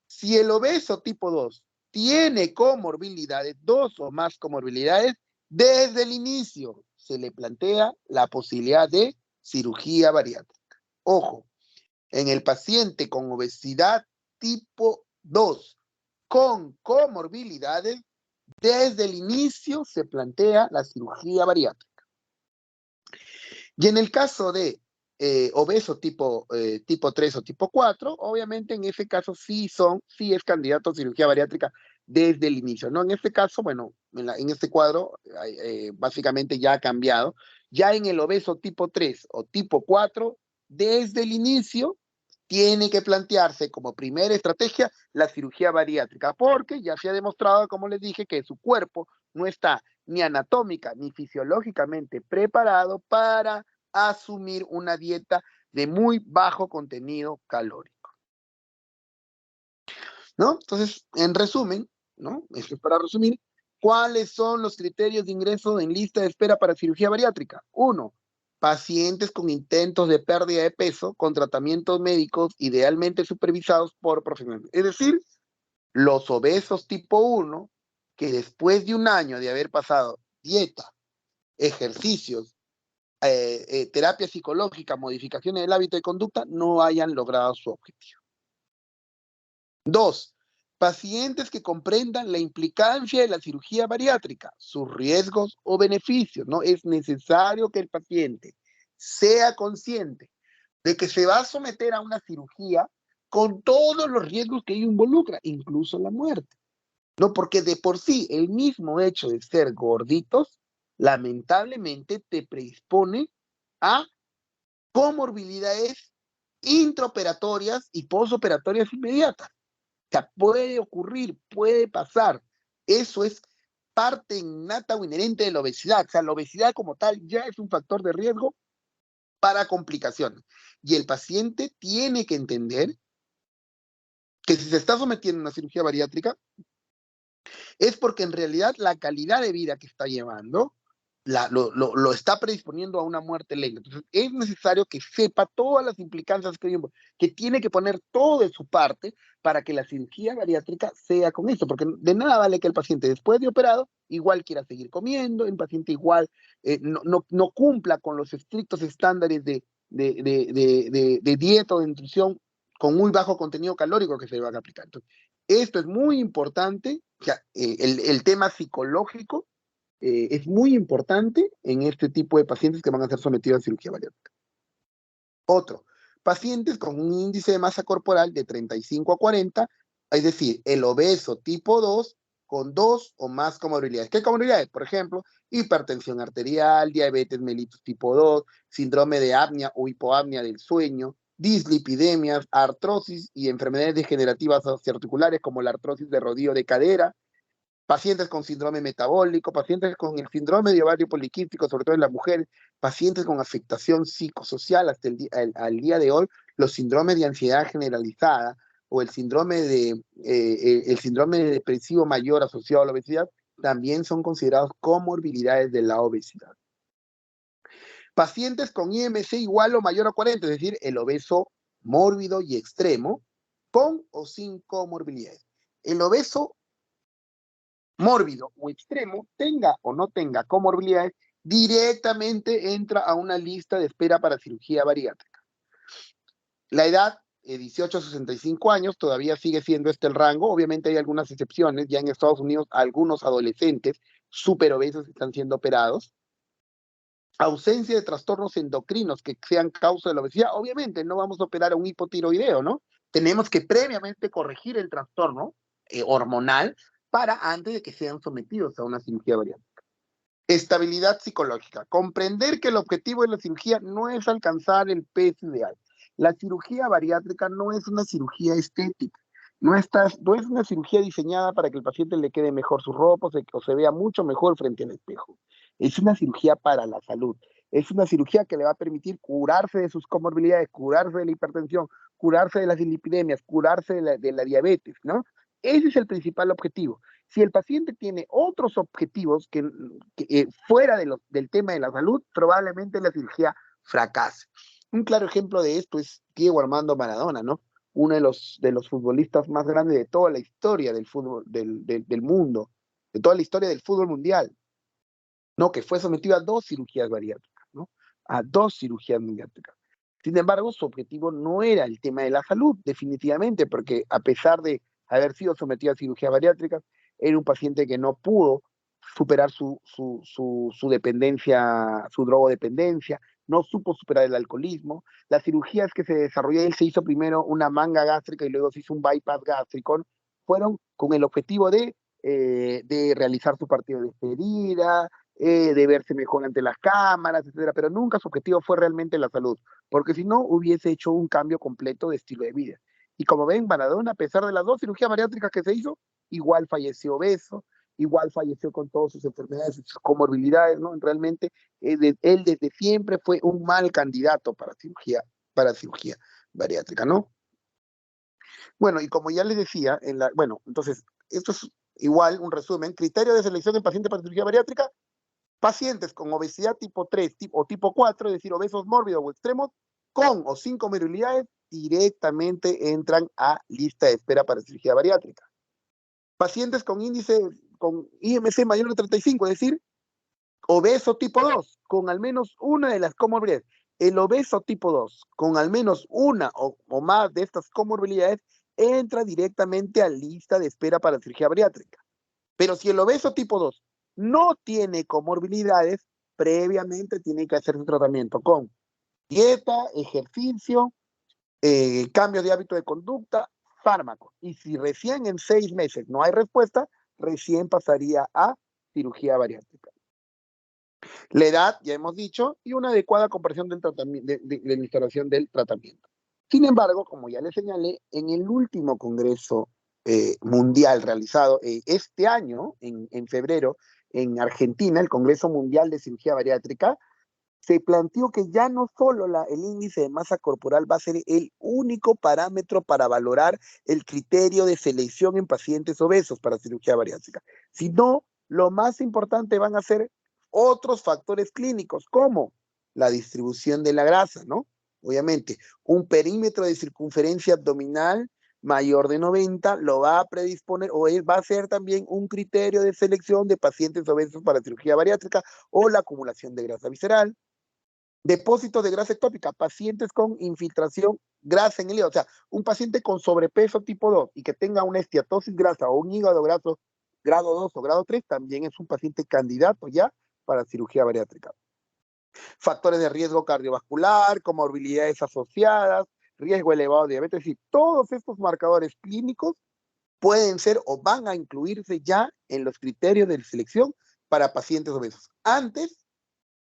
Si el obeso tipo 2 tiene comorbilidades, 2 o más comorbilidades, desde el inicio se le plantea la posibilidad de cirugía bariátrica. Ojo, en el paciente con obesidad tipo 2 con comorbilidades, desde el inicio se plantea la cirugía bariátrica. Y en el caso de obeso tipo 3 o tipo 4, obviamente en ese caso sí es candidato a cirugía bariátrica desde el inicio, ¿no? En este caso, bueno, en este cuadro básicamente ya ha cambiado. Ya en el obeso tipo 3 o tipo 4, desde el inicio tiene que plantearse como primera estrategia la cirugía bariátrica, porque ya se ha demostrado, como les dije, que su cuerpo no está ni anatómica ni fisiológicamente preparado para asumir una dieta de muy bajo contenido calórico, ¿no? Entonces, en resumen, ¿no? Esto es para resumir, ¿cuáles son los criterios de ingreso en lista de espera para cirugía bariátrica? 1. Pacientes con intentos de pérdida de peso con tratamientos médicos idealmente supervisados por profesionales. Es decir, los obesos tipo 1 que después de un año de haber pasado dieta, ejercicios, terapia psicológica, modificaciones del hábito de conducta, no hayan logrado su objetivo. 2. Pacientes que comprendan la implicancia de la cirugía bariátrica, sus riesgos o beneficios, ¿no? Es necesario que el paciente sea consciente de que se va a someter a una cirugía con todos los riesgos que ello involucra, incluso la muerte. No, porque de por sí el mismo hecho de ser gorditos, lamentablemente te predispone a comorbilidades intraoperatorias y posoperatorias inmediatas. O sea, puede ocurrir, puede pasar. Eso es parte innata o inherente de la obesidad. O sea, la obesidad como tal ya es un factor de riesgo para complicaciones. Y el paciente tiene que entender que si se está sometiendo a una cirugía bariátrica, es porque en realidad la calidad de vida que está llevando lo está predisponiendo a una muerte lenta. Entonces, es necesario que sepa todas las implicancias que tiene que poner todo de su parte para que la cirugía bariátrica sea con esto, porque de nada vale que el paciente después de operado igual quiera seguir comiendo, el paciente igual no cumpla con los estrictos estándares de dieta o de nutrición con muy bajo contenido calórico que se van a aplicar. Entonces, esto es muy importante, o sea, el tema psicológico es muy importante en este tipo de pacientes que van a ser sometidos a cirugía bariátrica. Otro, pacientes con un índice de masa corporal de 35 a 40, es decir, el obeso tipo 2 con 2 o más comorbilidades. ¿Qué comorbilidades? Por ejemplo, hipertensión arterial, diabetes mellitus tipo 2, síndrome de apnea o hipoapnea del sueño, dislipidemias, artrosis y enfermedades degenerativas articulares como la artrosis de rodillo de cadera, pacientes con síndrome metabólico, pacientes con el síndrome de ovario poliquístico, sobre todo en las mujeres, pacientes con afectación psicosocial hasta al día de hoy, los síndromes de ansiedad generalizada o el síndrome depresivo mayor asociado a la obesidad, también son considerados comorbilidades de la obesidad. Pacientes con IMC igual o mayor a 40, es decir, el obeso mórbido y extremo, con o sin comorbilidades. El obeso mórbido o extremo, tenga o no tenga comorbilidades, directamente entra a una lista de espera para cirugía bariátrica. La edad, 18 a 65 años, todavía sigue siendo el rango. Obviamente hay algunas excepciones. Ya en Estados Unidos, algunos adolescentes superobesos están siendo operados. Ausencia de trastornos endocrinos que sean causa de la obesidad. Obviamente no vamos a operar a un hipotiroideo, ¿no? tenemos que previamente corregir el trastorno hormonal para antes de que sean sometidos a una cirugía bariátrica. Estabilidad psicológica. Comprender que el objetivo de la cirugía no es alcanzar el peso ideal. La cirugía bariátrica no es una cirugía estética. No es una cirugía diseñada para que el paciente le quede mejor su ropa o se vea mucho mejor frente al espejo. Es una cirugía para la salud. Es una cirugía que le va a permitir curarse de sus comorbilidades, curarse de la hipertensión, curarse de las dislipidemias, curarse de la diabetes, ¿no? Ese es el principal objetivo. Si el paciente tiene otros objetivos fuera del tema de la salud, probablemente la cirugía fracase. Un claro ejemplo de esto es Diego Armando Maradona, ¿no? Uno de los futbolistas más grandes de toda la historia del fútbol, del mundo, de toda la historia del fútbol mundial, ¿no? Que fue sometido a 2 cirugías bariátricas, ¿no? A 2 cirugías bariátricas. Sin embargo, su objetivo no era el tema de la salud, definitivamente, porque a pesar de haber sido sometido a cirugías bariátricas, era un paciente que no pudo superar su dependencia, su drogodependencia, no supo superar el alcoholismo. Las cirugías que se desarrolló, él se hizo primero una manga gástrica y luego se hizo un bypass gástrico, fueron con el objetivo de realizar su partido de despedida, de verse mejor ante las cámaras, etcétera, pero nunca su objetivo fue realmente la salud, porque si no hubiese hecho un cambio completo de estilo de vida. Y como ven, Maradona, a pesar de las 2 cirugías bariátricas que se hizo, igual falleció obeso, igual falleció con todas sus enfermedades y sus comorbilidades, ¿no? Realmente él desde siempre fue un mal candidato para cirugía bariátrica, ¿no? Bueno, y como ya les decía, entonces, esto es igual un resumen. Criterio de selección en pacientes para cirugía bariátrica: pacientes con obesidad tipo 3 o tipo 4, es decir, obesos mórbidos o extremos, con o sin comorbilidades, directamente entran a lista de espera para cirugía bariátrica. Pacientes con IMC mayor de 35, es decir, obeso tipo 2, con al menos una de las comorbilidades. El obeso tipo 2, con al menos una o más de estas comorbilidades, entra directamente a lista de espera para cirugía bariátrica. Pero si el obeso tipo 2 no tiene comorbilidades, previamente tiene que hacer su tratamiento con dieta, ejercicio, cambios de hábito de conducta, fármacos. Y si recién en 6 meses no hay respuesta, recién pasaría a cirugía bariátrica. La edad, ya hemos dicho, y una adecuada comprensión del tratamiento, de la instalación del tratamiento. Sin embargo, como ya les señalé, en el último congreso mundial realizado este año, en febrero, en Argentina, el Congreso Mundial de Cirugía Bariátrica, se planteó que ya no solo el índice de masa corporal va a ser el único parámetro para valorar el criterio de selección en pacientes obesos para cirugía bariátrica, sino lo más importante van a ser otros factores clínicos, como la distribución de la grasa, ¿no? Obviamente, un perímetro de circunferencia abdominal mayor de 90 lo va a predisponer, o va a ser también un criterio de selección de pacientes obesos para cirugía bariátrica, o la acumulación de grasa visceral. Depósitos de grasa ectópica, pacientes con infiltración grasa en el hígado, o sea, un paciente con sobrepeso tipo 2 y que tenga una esteatosis grasa o un hígado graso grado 2 o grado 3, también es un paciente candidato ya para cirugía bariátrica. Factores de riesgo cardiovascular, comorbilidades asociadas, riesgo elevado de diabetes, es decir, todos estos marcadores clínicos pueden ser o van a incluirse ya en los criterios de selección para pacientes obesos. Antes,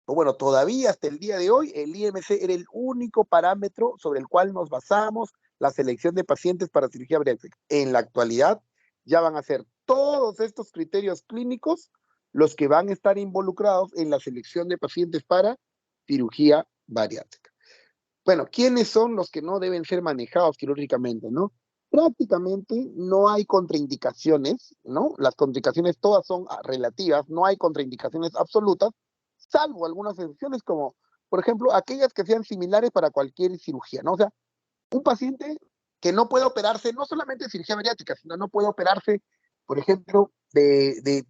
o bueno, todavía hasta el día de hoy, el IMC era el único parámetro sobre el cual nos basamos la selección de pacientes para cirugía bariátrica. En la actualidad, ya van a ser todos estos criterios clínicos los que van a estar involucrados en la selección de pacientes para cirugía bariátrica. Bueno, ¿quiénes son los que no deben ser manejados quirúrgicamente, no? Prácticamente no hay contraindicaciones, ¿no? Las contraindicaciones todas son relativas, no hay contraindicaciones absolutas, salvo algunas excepciones como, por ejemplo, aquellas que sean similares para cualquier cirugía, ¿no? O sea, un paciente que no puede operarse, no solamente de cirugía bariátrica, sino no puede operarse, por ejemplo, de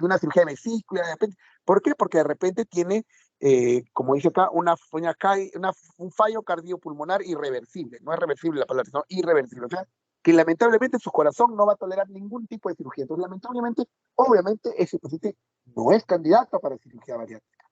una cirugía de vesícula, de repente. ¿Por qué? Porque de repente tiene, como dice acá, un fallo cardiopulmonar irreversible. No es reversible la palabra, sino irreversible. O sea, que lamentablemente su corazón no va a tolerar ningún tipo de cirugía. Entonces, lamentablemente, obviamente, ese paciente no es candidato para cirugía bariátrica.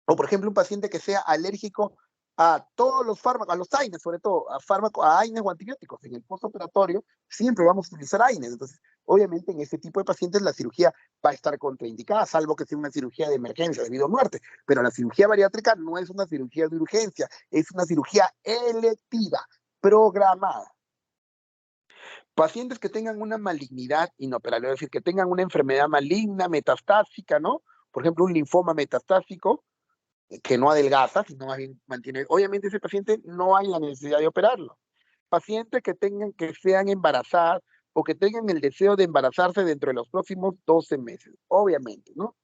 O, por ejemplo, un paciente que sea alérgico a todos los fármacos, a los AINES sobre todo, a AINES o antibióticos. En el postoperatorio siempre vamos a utilizar AINES. Entonces, obviamente en este tipo de pacientes la cirugía va a estar contraindicada, salvo que sea una cirugía de emergencia debido a muerte. Pero la cirugía bariátrica no es una cirugía de urgencia, es una cirugía electiva, programada. Pacientes que tengan una malignidad inoperable, es decir, que tengan una enfermedad maligna, metastásica, ¿no? Por ejemplo, un linfoma metastásico, que no adelgaza, sino más bien mantiene. Obviamente ese paciente no hay la necesidad de operarlo. Pacientes que sean embarazadas o que tengan el deseo de embarazarse dentro de los próximos 12 meses, obviamente, ¿no?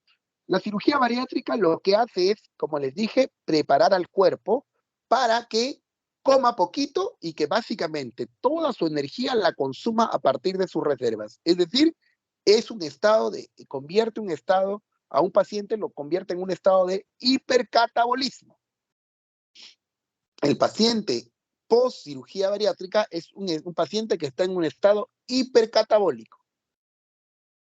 La cirugía bariátrica lo que hace es, como les dije, preparar al cuerpo para que coma poquito y que básicamente toda su energía la consuma a partir de sus reservas. Es decir, es un estado convierte un estado a un paciente, lo convierte en un estado de hipercatabolismo. El paciente post cirugía bariátrica es un paciente que está en un estado hipercatabólico.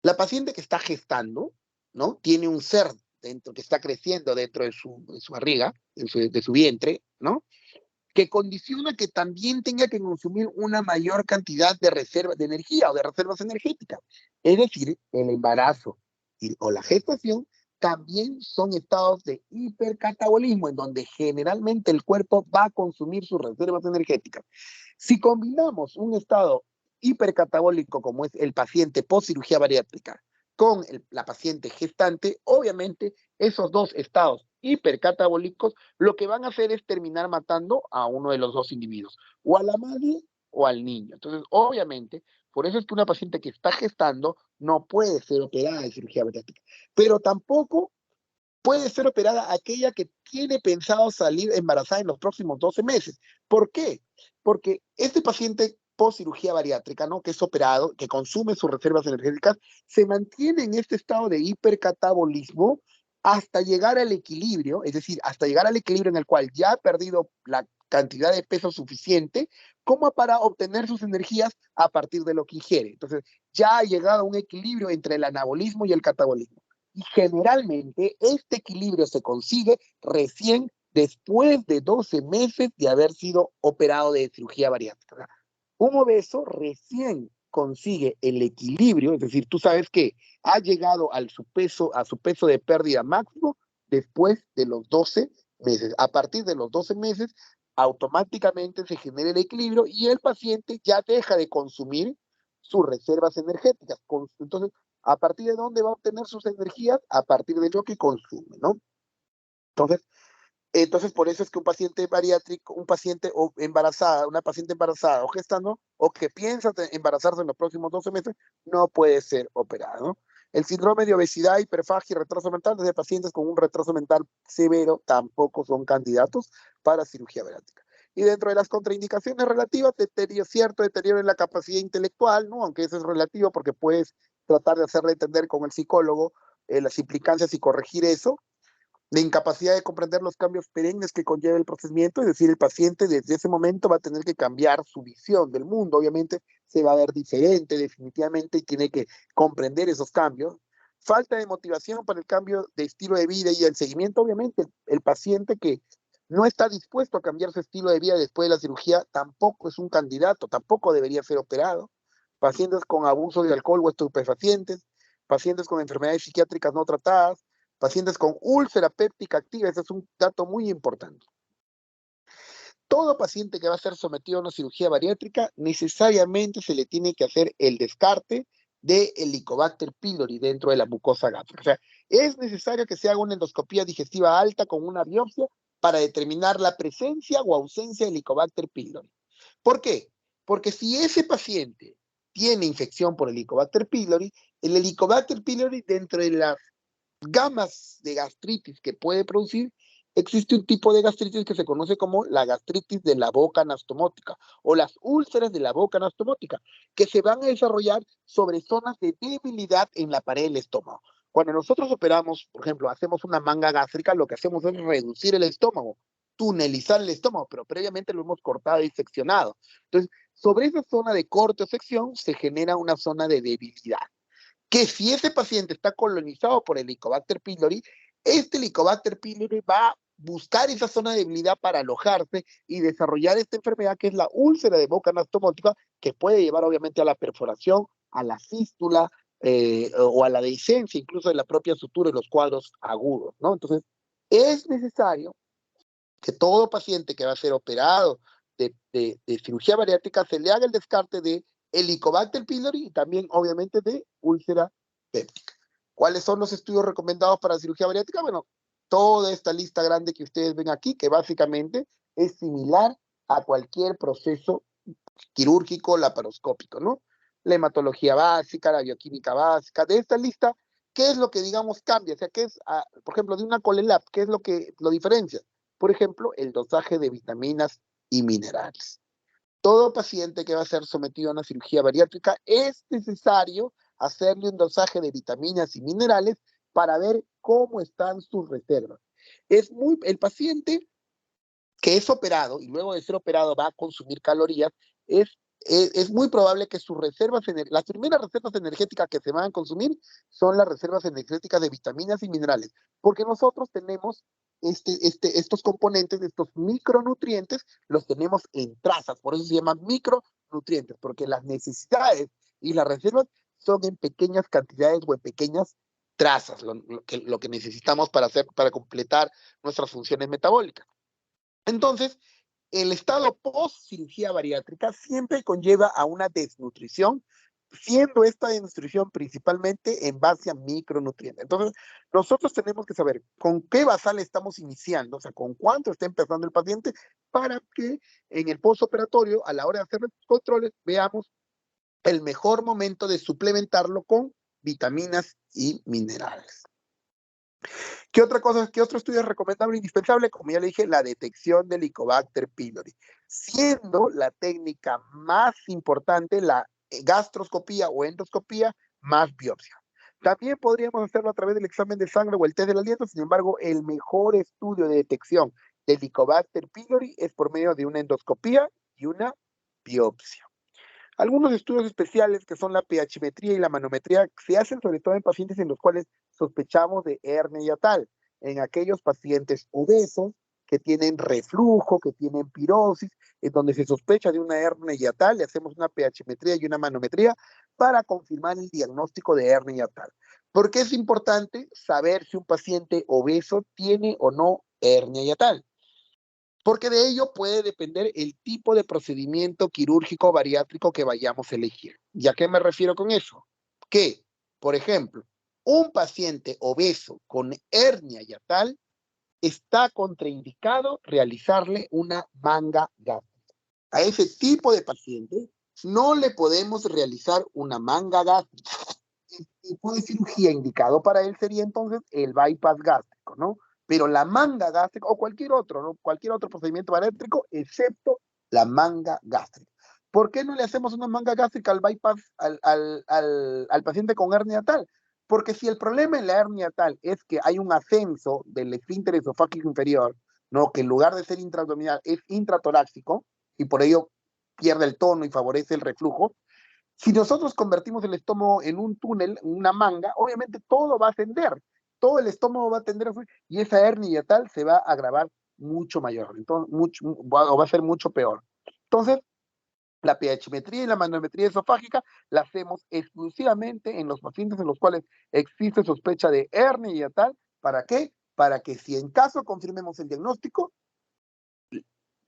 La paciente que está gestando, ¿no? Tiene un ser dentro, que está creciendo dentro de su barriga, de su vientre, ¿no? Que condiciona que también tenga que consumir una mayor cantidad de reservas de energía o de reservas energéticas. Es decir, el embarazo o la gestación también son estados de hipercatabolismo, en donde generalmente el cuerpo va a consumir sus reservas energéticas. Si combinamos un estado hipercatabólico como es el paciente post cirugía bariátrica con la paciente gestante, obviamente esos dos estados hipercatabólicos lo que van a hacer es terminar matando a uno de los dos individuos, o a la madre o al niño. Entonces, obviamente, por eso es que una paciente que está gestando no puede ser operada de cirugía bariátrica, pero tampoco puede ser operada aquella que tiene pensado salir embarazada en los próximos 12 meses. ¿Por qué? Porque este paciente post cirugía bariátrica, ¿no? Que es operado, que consume sus reservas energéticas, se mantiene en este estado de hipercatabolismo hasta llegar al equilibrio, es decir, hasta llegar al equilibrio en el cual ya ha perdido la cantidad de peso suficiente como para obtener sus energías a partir de lo que ingiere. Entonces, ya ha llegado a un equilibrio entre el anabolismo y el catabolismo. Y generalmente este equilibrio se consigue recién después de 12 meses de haber sido operado de cirugía bariátrica. Un obeso recién consigue el equilibrio, es decir, tú sabes que ha llegado a su peso de pérdida máximo después de los 12 meses. A partir de los 12 meses, automáticamente se genera el equilibrio y el paciente ya deja de consumir sus reservas energéticas. Entonces, ¿a partir de dónde va a obtener sus energías? A partir de lo que consume, ¿no? Entonces, por eso es que un paciente bariátrico, una paciente embarazada o gestando, o que piensa embarazarse en los próximos 12 meses, no puede ser operado, ¿no? El síndrome de obesidad, hiperfagia y retraso mental, desde pacientes con un retraso mental severo, tampoco son candidatos para cirugía bariátrica. Y dentro de las contraindicaciones relativas, cierto deterioro en la capacidad intelectual, ¿no? Aunque eso es relativo porque puedes tratar de hacerle entender con el psicólogo las implicancias y corregir eso. La incapacidad de comprender los cambios perennes que conlleva el procedimiento, es decir, el paciente desde ese momento va a tener que cambiar su visión del mundo, obviamente se va a ver diferente definitivamente y tiene que comprender esos cambios. Falta de motivación para el cambio de estilo de vida y el seguimiento, obviamente, el paciente que no está dispuesto a cambiar su estilo de vida después de la cirugía tampoco es un candidato, tampoco debería ser operado. Pacientes con abuso de alcohol o estupefacientes, pacientes con enfermedades psiquiátricas no tratadas, pacientes con úlcera péptica activa, ese es un dato muy importante. Todo paciente que va a ser sometido a una cirugía bariátrica necesariamente se le tiene que hacer el descarte de Helicobacter pylori dentro de la mucosa gástrica. O sea, es necesario que se haga una endoscopía digestiva alta con una biopsia para determinar la presencia o ausencia de Helicobacter pylori. ¿Por qué? Porque si ese paciente tiene infección por Helicobacter pylori, el Helicobacter pylori dentro de las gamas de gastritis que puede producir, existe un tipo de gastritis que se conoce como la gastritis de la boca anastomótica o las úlceras de la boca anastomótica, que se van a desarrollar sobre zonas de debilidad en la pared del estómago. Cuando nosotros operamos, por ejemplo, hacemos una manga gástrica, lo que hacemos es reducir el estómago, tunelizar el estómago, pero previamente lo hemos cortado y seccionado. Entonces, sobre esa zona de corte o sección se genera una zona de debilidad, que si ese paciente está colonizado por Helicobacter pylori, este Helicobacter pylori va buscar esa zona de debilidad para alojarse y desarrollar esta enfermedad que es la úlcera de boca anastomótica, que puede llevar obviamente a la perforación, a la fístula o a la dehiscencia incluso de la propia sutura y los cuadros agudos, ¿no? Entonces, es necesario que todo paciente que va a ser operado de cirugía bariátrica se le haga el descarte de Helicobacter pylori y también obviamente de úlcera péptica. ¿Cuáles son los estudios recomendados para cirugía bariátrica? Bueno, toda esta lista grande que ustedes ven aquí, que básicamente es similar a cualquier proceso quirúrgico laparoscópico, ¿no? La hematología básica, la bioquímica básica, de esta lista, ¿qué es lo que, digamos, cambia? O sea, ¿qué es, por ejemplo, de una Colelab, qué es lo que lo diferencia? Por ejemplo, el dosaje de vitaminas y minerales. Todo paciente que va a ser sometido a una cirugía bariátrica es necesario hacerle un dosaje de vitaminas y minerales para ver cómo están sus reservas. El paciente que es operado y luego de ser operado va a consumir calorías, es muy probable que sus reservas, las primeras reservas energéticas que se van a consumir son las reservas energéticas de vitaminas y minerales, porque nosotros tenemos estos componentes, estos micronutrientes, los tenemos en trazas, por eso se llaman micronutrientes, porque las necesidades y las reservas son en pequeñas cantidades o en pequeñas trazas, lo que necesitamos para completar nuestras funciones metabólicas. Entonces, el estado post-cirugía bariátrica siempre conlleva a una desnutrición, siendo esta desnutrición principalmente en base a micronutrientes. Entonces, nosotros tenemos que saber con qué basal estamos iniciando, o sea, con cuánto está empezando el paciente, para que en el postoperatorio, a la hora de hacer los controles, veamos el mejor momento de suplementarlo con vitaminas y minerales. ¿Qué otra cosa, qué otro estudio es recomendable e indispensable? Como ya le dije, la detección del Helicobacter pylori, siendo la técnica más importante la gastroscopía o endoscopía más biopsia. También podríamos hacerlo a través del examen de sangre o el test del aliento, sin embargo, el mejor estudio de detección del Helicobacter pylori es por medio de una endoscopía y una biopsia. Algunos estudios especiales que son la pHmetría y la manometría se hacen sobre todo en pacientes en los cuales sospechamos de hernia hiatal, en aquellos pacientes obesos que tienen reflujo, que tienen pirosis, en donde se sospecha de una hernia hiatal, le hacemos una pHmetría y una manometría para confirmar el diagnóstico de hernia hiatal. ¿Por qué es importante saber si un paciente obeso tiene o no hernia hiatal? Porque de ello puede depender el tipo de procedimiento quirúrgico bariátrico que vayamos a elegir. ¿Y a qué me refiero con eso? Que, por ejemplo, un paciente obeso con hernia hiatal está contraindicado realizarle una manga gástrica. A ese tipo de paciente no le podemos realizar una manga gástrica. El tipo de cirugía indicado para él sería entonces el bypass gástrico, ¿no? Pero la manga gástrica o cualquier otro, ¿no? Cualquier otro procedimiento bariátrico, excepto la manga gástrica. ¿Por qué no le hacemos una manga gástrica al bypass al paciente con hernia tal? Porque si el problema en la hernia tal es que hay un ascenso del esfínter esofágico inferior, ¿no? Que en lugar de ser intraabdominal es intratorácico y por ello pierde el tono y favorece el reflujo. Si nosotros convertimos el estómago en un túnel, una manga, obviamente todo va a ascender, todo el estómago va a tender a subir y esa hernia hiatal se va a agravar mucho mayor, entonces va a ser mucho peor. Entonces, la pHmetría y la manometría esofágica la hacemos exclusivamente en los pacientes en los cuales existe sospecha de hernia hiatal. ¿Para qué? Para que si en caso confirmemos el diagnóstico,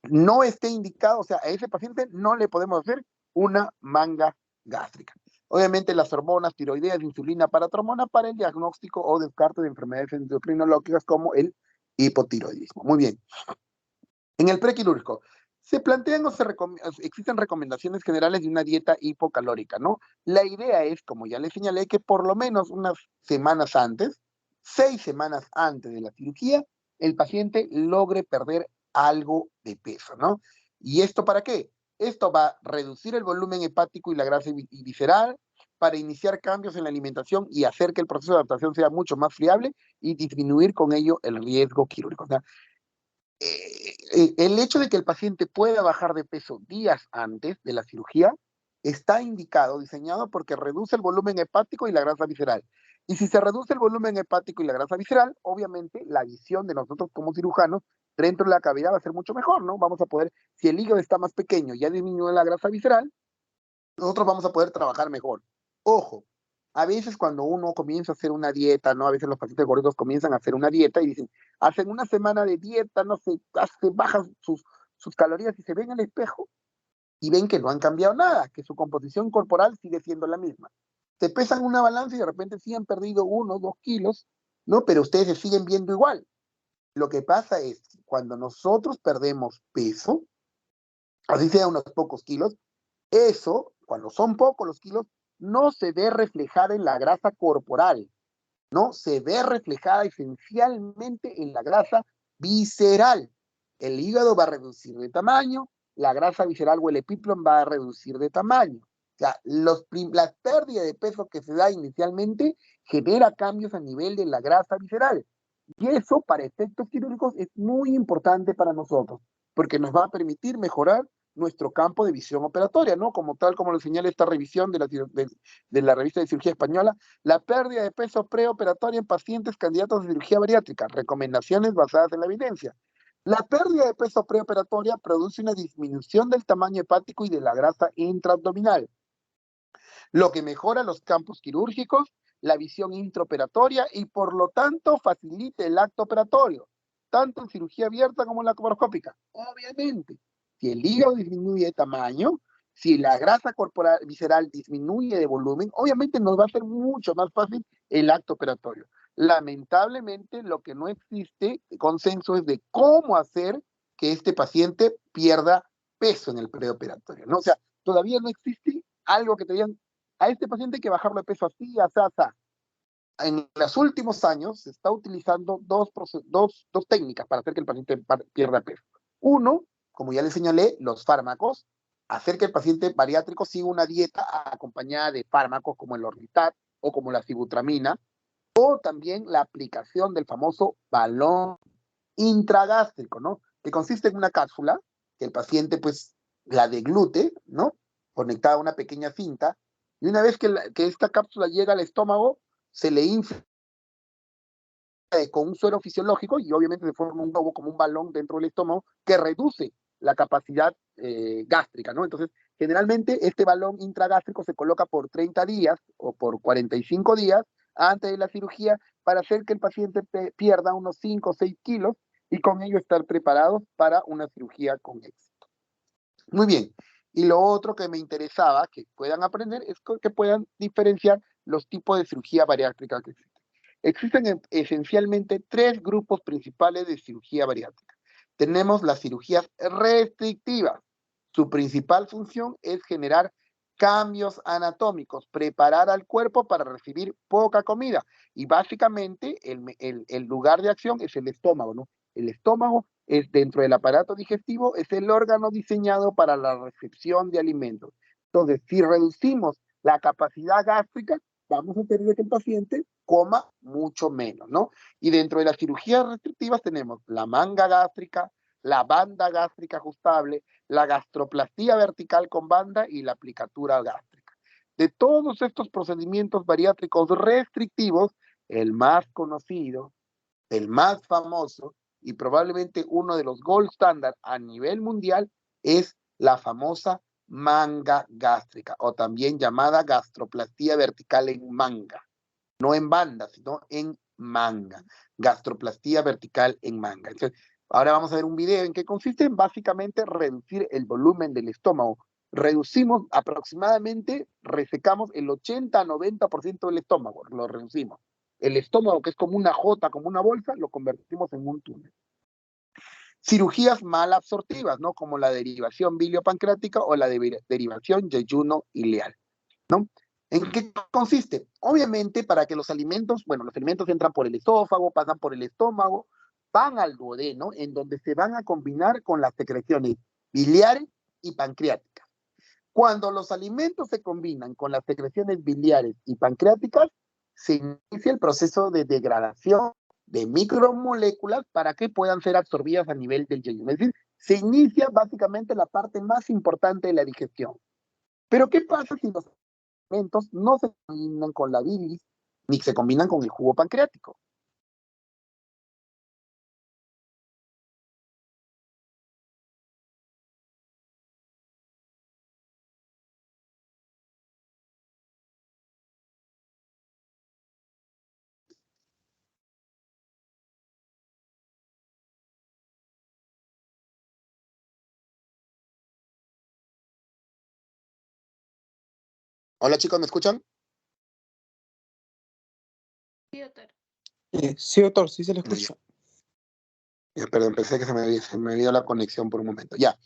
no esté indicado, o sea, a ese paciente no le podemos hacer una manga gástrica. Obviamente las hormonas tiroideas, insulina, paratromona para el diagnóstico o descarte de enfermedades endocrinológicas como el hipotiroidismo. Muy bien. En el prequirúrgico, se plantean o existen recomendaciones generales de una dieta hipocalórica, ¿no? La idea es, como ya les señalé, que por lo menos unas semanas antes, 6 semanas antes de la cirugía, el paciente logre perder algo de peso, ¿no? ¿Y esto para qué? Esto va a reducir el volumen hepático y la grasa visceral, para iniciar cambios en la alimentación y hacer que el proceso de adaptación sea mucho más fiable y disminuir con ello el riesgo quirúrgico. O sea, el hecho de que el paciente pueda bajar de peso días antes de la cirugía está indicado, diseñado porque reduce el volumen hepático y la grasa visceral. Y si se reduce el volumen hepático y la grasa visceral, obviamente la visión de nosotros como cirujanos dentro de la cavidad va a ser mucho mejor, ¿no? Vamos a poder, si el hígado está más pequeño y ya disminuye la grasa visceral, nosotros vamos a poder trabajar mejor. Ojo, a veces cuando uno comienza a hacer una dieta, ¿no? A veces los pacientes gordos comienzan a hacer una dieta y dicen, hacen una semana de dieta, no sé, bajan sus calorías y se ven al espejo y ven que no han cambiado nada, que su composición corporal sigue siendo la misma. Se pesan una balanza y de repente sí han perdido 1 o 2 kilos, ¿no? Pero ustedes se siguen viendo igual. Lo que pasa es que cuando nosotros perdemos peso, así sea unos pocos kilos, eso, cuando son pocos los kilos, no se ve reflejada en la grasa corporal, ¿no? Se ve reflejada esencialmente en la grasa visceral. El hígado va a reducir de tamaño, la grasa visceral o el epíplon va a reducir de tamaño. O sea, la pérdida de peso que se da inicialmente genera cambios a nivel de la grasa visceral. Y eso, para efectos quirúrgicos, es muy importante para nosotros, porque nos va a permitir mejorar nuestro campo de visión operatoria, ¿no? Como tal, como lo señala esta revisión de la revista de cirugía española, la pérdida de peso preoperatoria en pacientes candidatos a cirugía bariátrica, recomendaciones basadas en la evidencia. La pérdida de peso preoperatoria produce una disminución del tamaño hepático y de la grasa intraabdominal, lo que mejora los campos quirúrgicos, la visión intraoperatoria y por lo tanto facilita el acto operatorio, tanto en cirugía abierta como en la laparoscópica. Obviamente, si el hígado disminuye de tamaño, si la grasa corporal visceral disminuye de volumen, obviamente nos va a ser mucho más fácil el acto operatorio. Lamentablemente, lo que no existe consenso es de cómo hacer que este paciente pierda peso en el preoperatorio, ¿no? O sea, todavía no existe algo que te digan, a este paciente hay que bajarlo de peso así, así, así. En los últimos años se está utilizando dos técnicas para hacer que el paciente pierda peso. Uno, como ya les señalé, los fármacos, hacer que el paciente bariátrico siga una dieta acompañada de fármacos como el Orlistat o como la sibutramina, o también la aplicación del famoso balón intragástrico, ¿no? Que consiste en una cápsula que el paciente pues la deglute, ¿no? Conectada a una pequeña cinta, y una vez que esta cápsula llega al estómago, se le infla con un suero fisiológico y obviamente se forma un globo como un balón dentro del estómago que reduce la capacidad gástrica, ¿no? Entonces, generalmente este balón intragástrico se coloca por 30 días o por 45 días antes de la cirugía para hacer que el paciente pierda unos 5 o 6 kilos y con ello estar preparados para una cirugía con éxito. Muy bien. Y lo otro que me interesaba que puedan aprender es que puedan diferenciar los tipos de cirugía bariátrica que existen. Existen esencialmente 3 grupos principales de cirugía bariátrica. Tenemos las cirugías restrictivas. Su principal función es generar cambios anatómicos, preparar al cuerpo para recibir poca comida. Y básicamente el lugar de acción es el estómago, ¿no? El estómago es dentro del aparato digestivo, es el órgano diseñado para la recepción de alimentos. Entonces, si reducimos la capacidad gástrica, vamos a hacer que el paciente coma mucho menos, ¿no? Y dentro de las cirugías restrictivas tenemos la manga gástrica, la banda gástrica ajustable, la gastroplastía vertical con banda y la aplicatura gástrica. De todos estos procedimientos bariátricos restrictivos, el más conocido, el más famoso y probablemente uno de los gold standard a nivel mundial es la famosa manga gástrica o también llamada gastroplastía vertical en manga, no en banda, sino en manga, gastroplastía vertical en manga. Entonces, ahora vamos a ver un video en que consiste en básicamente reducir el volumen del estómago. Reducimos aproximadamente, resecamos el 80 a 90% del estómago, lo reducimos. El estómago, que es como una jota, como una bolsa, lo convertimos en un túnel. Cirugías mal absortivas, ¿no? Como la derivación biliopancreática o la derivación yeyuno-ileal, ¿no? ¿En qué consiste? Obviamente, para que los alimentos entran por el esófago, pasan por el estómago, van al duodeno, en donde se van a combinar con las secreciones biliares y pancreáticas. Cuando los alimentos se combinan con las secreciones biliares y pancreáticas, se inicia el proceso de degradación de micromoléculas para que puedan ser absorbidas a nivel del yeyuno. Es decir, se inicia básicamente la parte más importante de la digestión. Pero ¿qué pasa si los alimentos no se combinan con la bilis ni se combinan con el jugo pancreático. Hola chicos, ¿me escuchan? Sí, doctor. Sí, doctor, sí se le Ya. escucha. Perdón, pensé que se me había ido la conexión por un momento. Ya.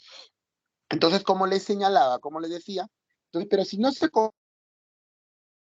Entonces, como les señalaba, como les decía, entonces, pero si no se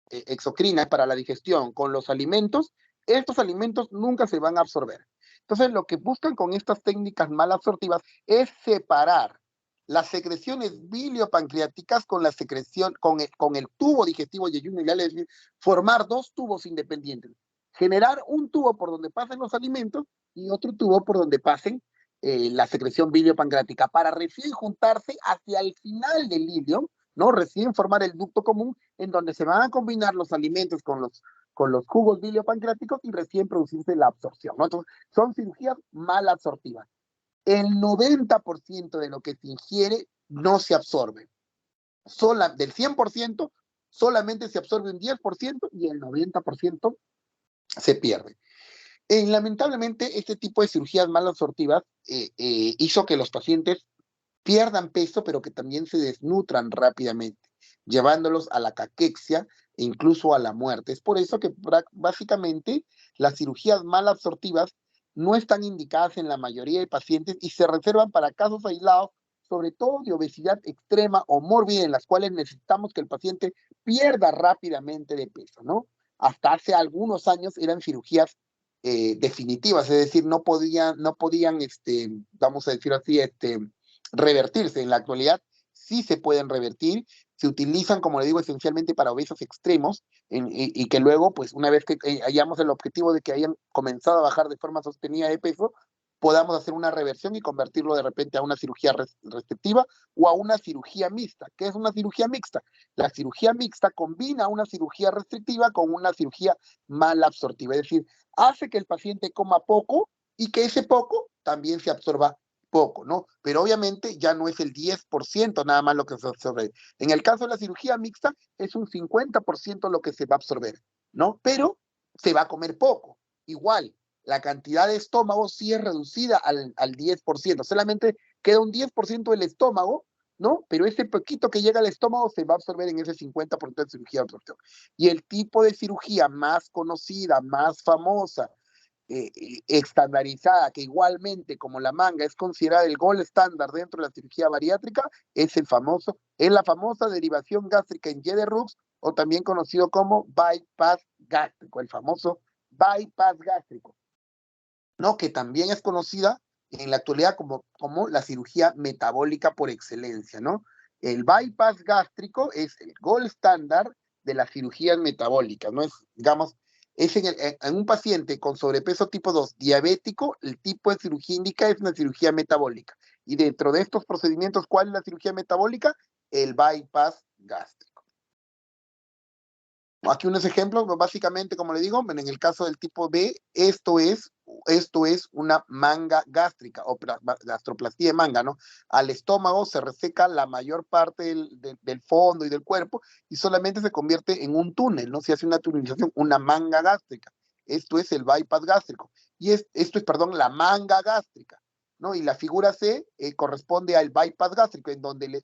exocrina para la digestión con los alimentos, estos alimentos nunca se van a absorber. Entonces, lo que buscan con estas técnicas mal absortivas es separar las secreciones biliopancreáticas con la secreción, con el tubo digestivo yeyunal, es decir, formar dos tubos independientes. Generar un tubo por donde pasen los alimentos y otro tubo por donde pasen la secreción biliopancreática, para recién juntarse hacia el final del ilio, ¿no? Recién formar el ducto común en donde se van a combinar los alimentos con los jugos biliopancreáticos y recién producirse la absorción, ¿no? Entonces, son cirugías mal absortivas. El 90% de lo que se ingiere no se absorbe. Del 100%, solamente se absorbe un 10% y el 90% se pierde. Lamentablemente, este tipo de cirugías mal absortivas hizo que los pacientes pierdan peso, pero que también se desnutran rápidamente, llevándolos a la caquexia e incluso a la muerte. Es por eso que básicamente las cirugías mal absortivas no están indicadas en la mayoría de pacientes y se reservan para casos aislados, sobre todo de obesidad extrema o mórbida, en las cuales necesitamos que el paciente pierda rápidamente de peso, ¿no? Hasta hace algunos años eran cirugías definitivas, es decir, no podían, vamos a decir así, revertirse. En la actualidad sí se pueden revertir, se utilizan, como le digo, esencialmente para obesos extremos, y que luego, pues una vez que hayamos el objetivo de que hayan comenzado a bajar de forma sostenida de peso, podamos hacer una reversión y convertirlo de repente a una cirugía restrictiva o a una cirugía mixta. ¿Qué es una cirugía mixta? La cirugía mixta combina una cirugía restrictiva con una cirugía mal absortiva, es decir, hace que el paciente coma poco y que ese poco también se absorba poco, ¿no? Pero obviamente ya no es el 10% nada más lo que se absorbe. En el caso de la cirugía mixta es un 50% lo que se va a absorber, ¿no? Pero se va a comer poco. Igual, la cantidad de estómago sí es reducida al 10%, solamente queda un 10% del estómago, ¿no? Pero ese poquito que llega al estómago se va a absorber en ese 50% de cirugía de absorción. Y el tipo de cirugía más conocida, más famosa, estandarizada, que igualmente como la manga es considerada el gold estándar dentro de la cirugía bariátrica, es la famosa derivación gástrica en Y de Rux, o también conocido como bypass gástrico, el famoso bypass gástrico, ¿no? Que también es conocida en la actualidad como la cirugía metabólica por excelencia, ¿no? El bypass gástrico es el gold estándar de las cirugías metabólicas, ¿no? Es, digamos, en un paciente con sobrepeso tipo 2 diabético, el tipo de cirugía indicada es una cirugía metabólica. Y dentro de estos procedimientos, ¿cuál es la cirugía metabólica? El bypass gástrico. Aquí unos ejemplos, básicamente, como le digo, en el caso del tipo B, esto es una manga gástrica o gastroplastía de manga, ¿no? Al estómago se reseca la mayor parte del fondo y del cuerpo y solamente se convierte en un túnel, ¿no? Se hace una tunelización, una manga gástrica. Esto es el bypass gástrico. Y esto es, perdón, la manga gástrica, ¿no? Y la figura C corresponde al bypass gástrico, en donde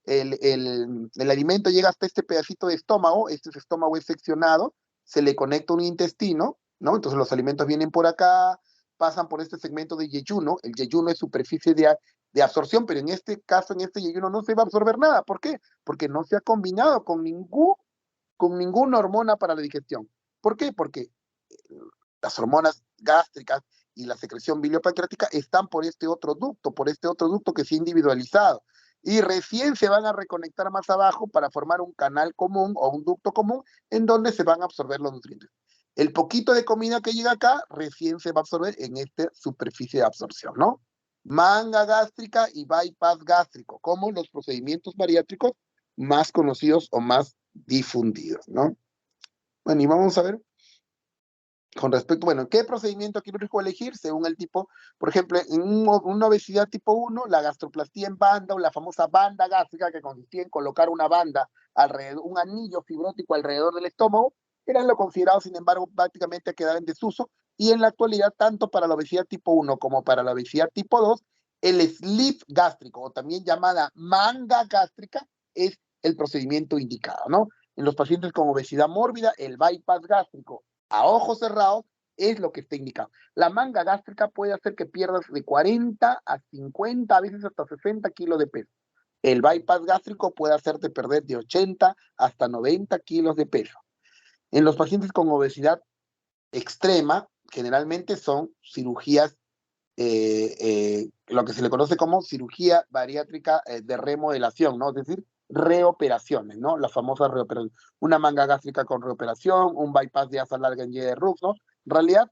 el alimento llega hasta este pedacito de estómago, este estómago es seccionado, se le conecta un intestino, ¿no? Entonces los alimentos vienen por acá, pasan por este segmento de yeyuno, el yeyuno es superficie de absorción, pero en este caso, en este yeyuno no se va a absorber nada. ¿Por qué? Porque no se ha combinado con ninguna hormona para la digestión. ¿Por qué? Porque las hormonas gástricas y la secreción biliopancreática están por este otro ducto que se ha individualizado. Y recién se van a reconectar más abajo para formar un canal común o un ducto común en donde se van a absorber los nutrientes. El poquito de comida que llega acá recién se va a absorber en esta superficie de absorción, ¿no? Manga gástrica y bypass gástrico, como los procedimientos bariátricos más conocidos o más difundidos, ¿no? Bueno, y vamos a ver con respecto, bueno, ¿qué procedimiento quirúrgico elegir según el tipo? Por ejemplo, en una obesidad tipo 1, la gastroplastía en banda o la famosa banda gástrica, que consistía en colocar una banda alrededor, un anillo fibrótico alrededor del estómago, era lo considerado, sin embargo, prácticamente quedaba en desuso. Y en la actualidad, tanto para la obesidad tipo 1 como para la obesidad tipo 2, el sleeve gástrico, o también llamada manga gástrica, es el procedimiento indicado, ¿no? En los pacientes con obesidad mórbida, el bypass gástrico a ojos cerrados es lo que está indicado. La manga gástrica puede hacer que pierdas de 40 a 50, a veces hasta 60 kilos de peso. El bypass gástrico puede hacerte perder de 80 hasta 90 kilos de peso. En los pacientes con obesidad extrema, generalmente son cirugías, lo que se le conoce como cirugía bariátrica de remodelación, ¿no? Es decir, reoperaciones, ¿no? Las famosas reoperaciones. Una manga gástrica con reoperación, un bypass de asa larga en Y de Rux, ¿no? En realidad,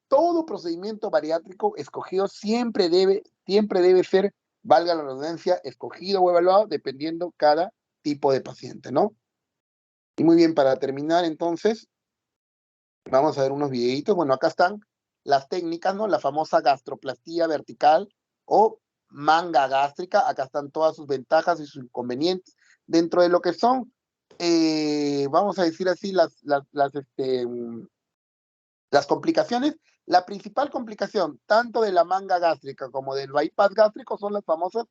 todo procedimiento bariátrico escogido siempre debe ser, valga la redundancia, escogido o evaluado dependiendo cada tipo de paciente, ¿no? Y muy bien, para terminar entonces, vamos a ver unos videitos. Bueno, acá están las técnicas, ¿no? La famosa gastroplastía vertical o manga gástrica. Acá están todas sus ventajas y sus inconvenientes. Dentro de lo que son, vamos a decir así, las complicaciones. La principal complicación, tanto de la manga gástrica como del bypass gástrico, son las famosas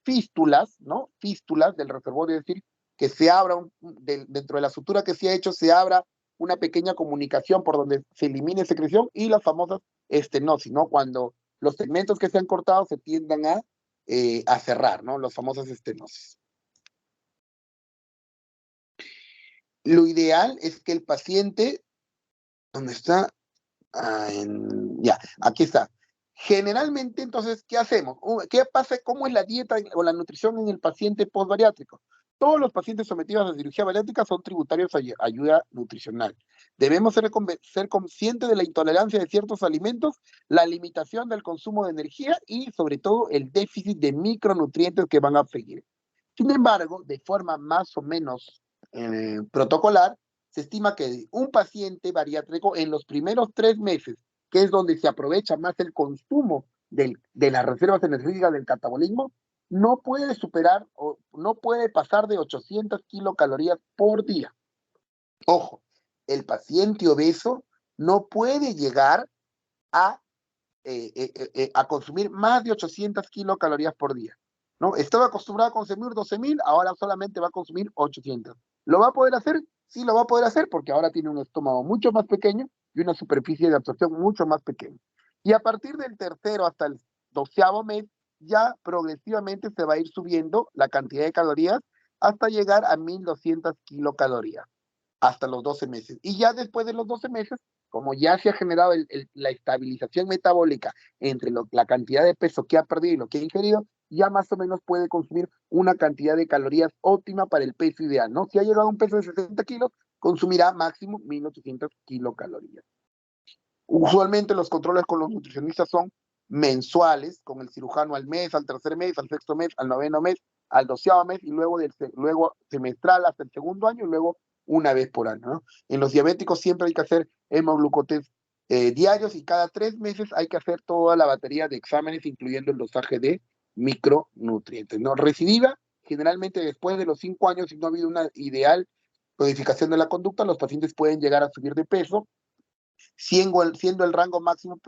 fístulas, ¿no? Fístulas del reservorio, es decir, que se abra, dentro de la sutura que se ha hecho, se abra una pequeña comunicación por donde se elimine secreción, y las famosas estenosis, ¿no? Cuando los segmentos que se han cortado se tiendan a cerrar, ¿no? Las famosas estenosis. Lo ideal es que el paciente, ¿dónde está? Ya, aquí está. Generalmente, entonces, ¿qué hacemos? ¿Qué pasa? ¿Cómo es la dieta o la nutrición en el paciente postbariátrico? Todos los pacientes sometidos a cirugía bariátrica son tributarios a ayuda nutricional. Debemos ser conscientes de la intolerancia de ciertos alimentos, la limitación del consumo de energía y, sobre todo, el déficit de micronutrientes que van a seguir. Sin embargo, de forma más o menos protocolar, se estima que un paciente bariátrico en los primeros 3 meses, que es donde se aprovecha más el consumo de las reservas energéticas del catabolismo, no puede superar o no puede pasar de 800 kilocalorías por día. Ojo, el paciente obeso no puede llegar a consumir más de 800 kilocalorías por día, ¿no? Estaba acostumbrado a consumir 12.000, ahora solamente va a consumir 800. ¿Lo va a poder hacer? Sí, lo va a poder hacer porque ahora tiene un estómago mucho más pequeño y una superficie de absorción mucho más pequeña. Y a partir del tercero hasta el 12º mes, ya progresivamente se va a ir subiendo la cantidad de calorías hasta llegar a 1.200 kilocalorías hasta los 12 meses. Y ya después de los 12 meses, como ya se ha generado la estabilización metabólica entre la cantidad de peso que ha perdido y lo que ha ingerido, ya más o menos puede consumir una cantidad de calorías óptima para el peso ideal, ¿no? Si ha llegado a un peso de 60 kilos, consumirá máximo 1.800 kilocalorías. Usualmente los controles con los nutricionistas son mensuales, con el cirujano al mes, al tercer mes, al sexto mes, al noveno mes, al 12º mes, y luego semestral hasta el segundo año, y luego una vez por año, ¿no? En los diabéticos siempre hay que hacer hemoglucotest diarios, y cada 3 meses hay que hacer toda la batería de exámenes, incluyendo el dosaje de micronutrientes, ¿no? Recidiva, generalmente después de los 5 años, si no ha habido una ideal codificación de la conducta, los pacientes pueden llegar a subir de peso, siendo el rango máximo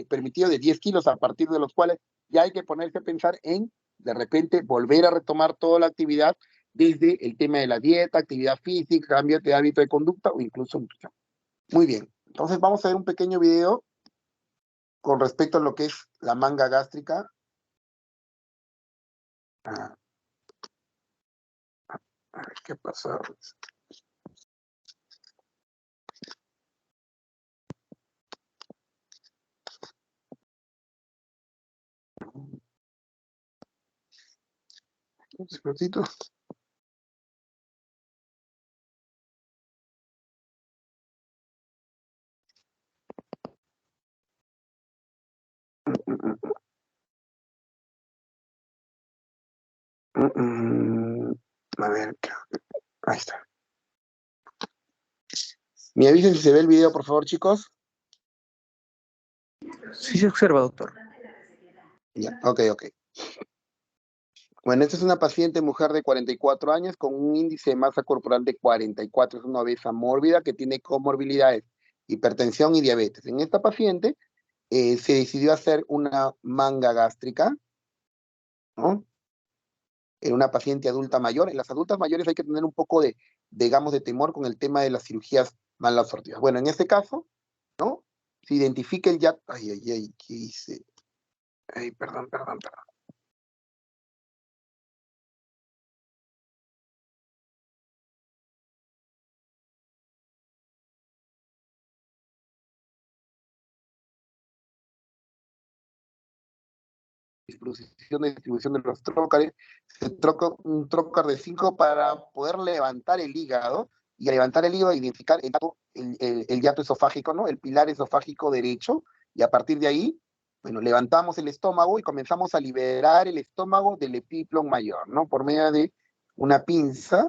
permitido de 10 kilos, a partir de los cuales ya hay que ponerse a pensar en, de repente, volver a retomar toda la actividad, desde el tema de la dieta, actividad física, cambio de hábito de conducta o incluso nutrición. Muy bien, entonces vamos a ver un pequeño video con respecto a lo que es la manga gástrica. A ver qué pasa. Un segundito. A ver, ahí está. Me avisen si se ve el video, por favor, chicos. Sí se observa, doctor. Ya, ok. Bueno, esta es una paciente mujer de 44 años con un índice de masa corporal de 44. Es una obesa mórbida que tiene comorbilidades, hipertensión y diabetes. En esta paciente se decidió hacer una manga gástrica, ¿no? En una paciente adulta mayor. En las adultas mayores hay que tener un poco digamos, de temor con el tema de las cirugías mal absortivas. Bueno, en este caso, ¿no? Se identifica el ya... Ay, ¿qué hice? Ay, perdón. Disposición de distribución de los trócares, se troca un trócar de 5 para poder levantar el hígado, y al levantar el hígado identificar el hiato esofágico, ¿no? El pilar esofágico derecho, y a partir de ahí, bueno, levantamos el estómago y comenzamos a liberar el estómago del epiplon mayor, ¿no? Por medio de una pinza,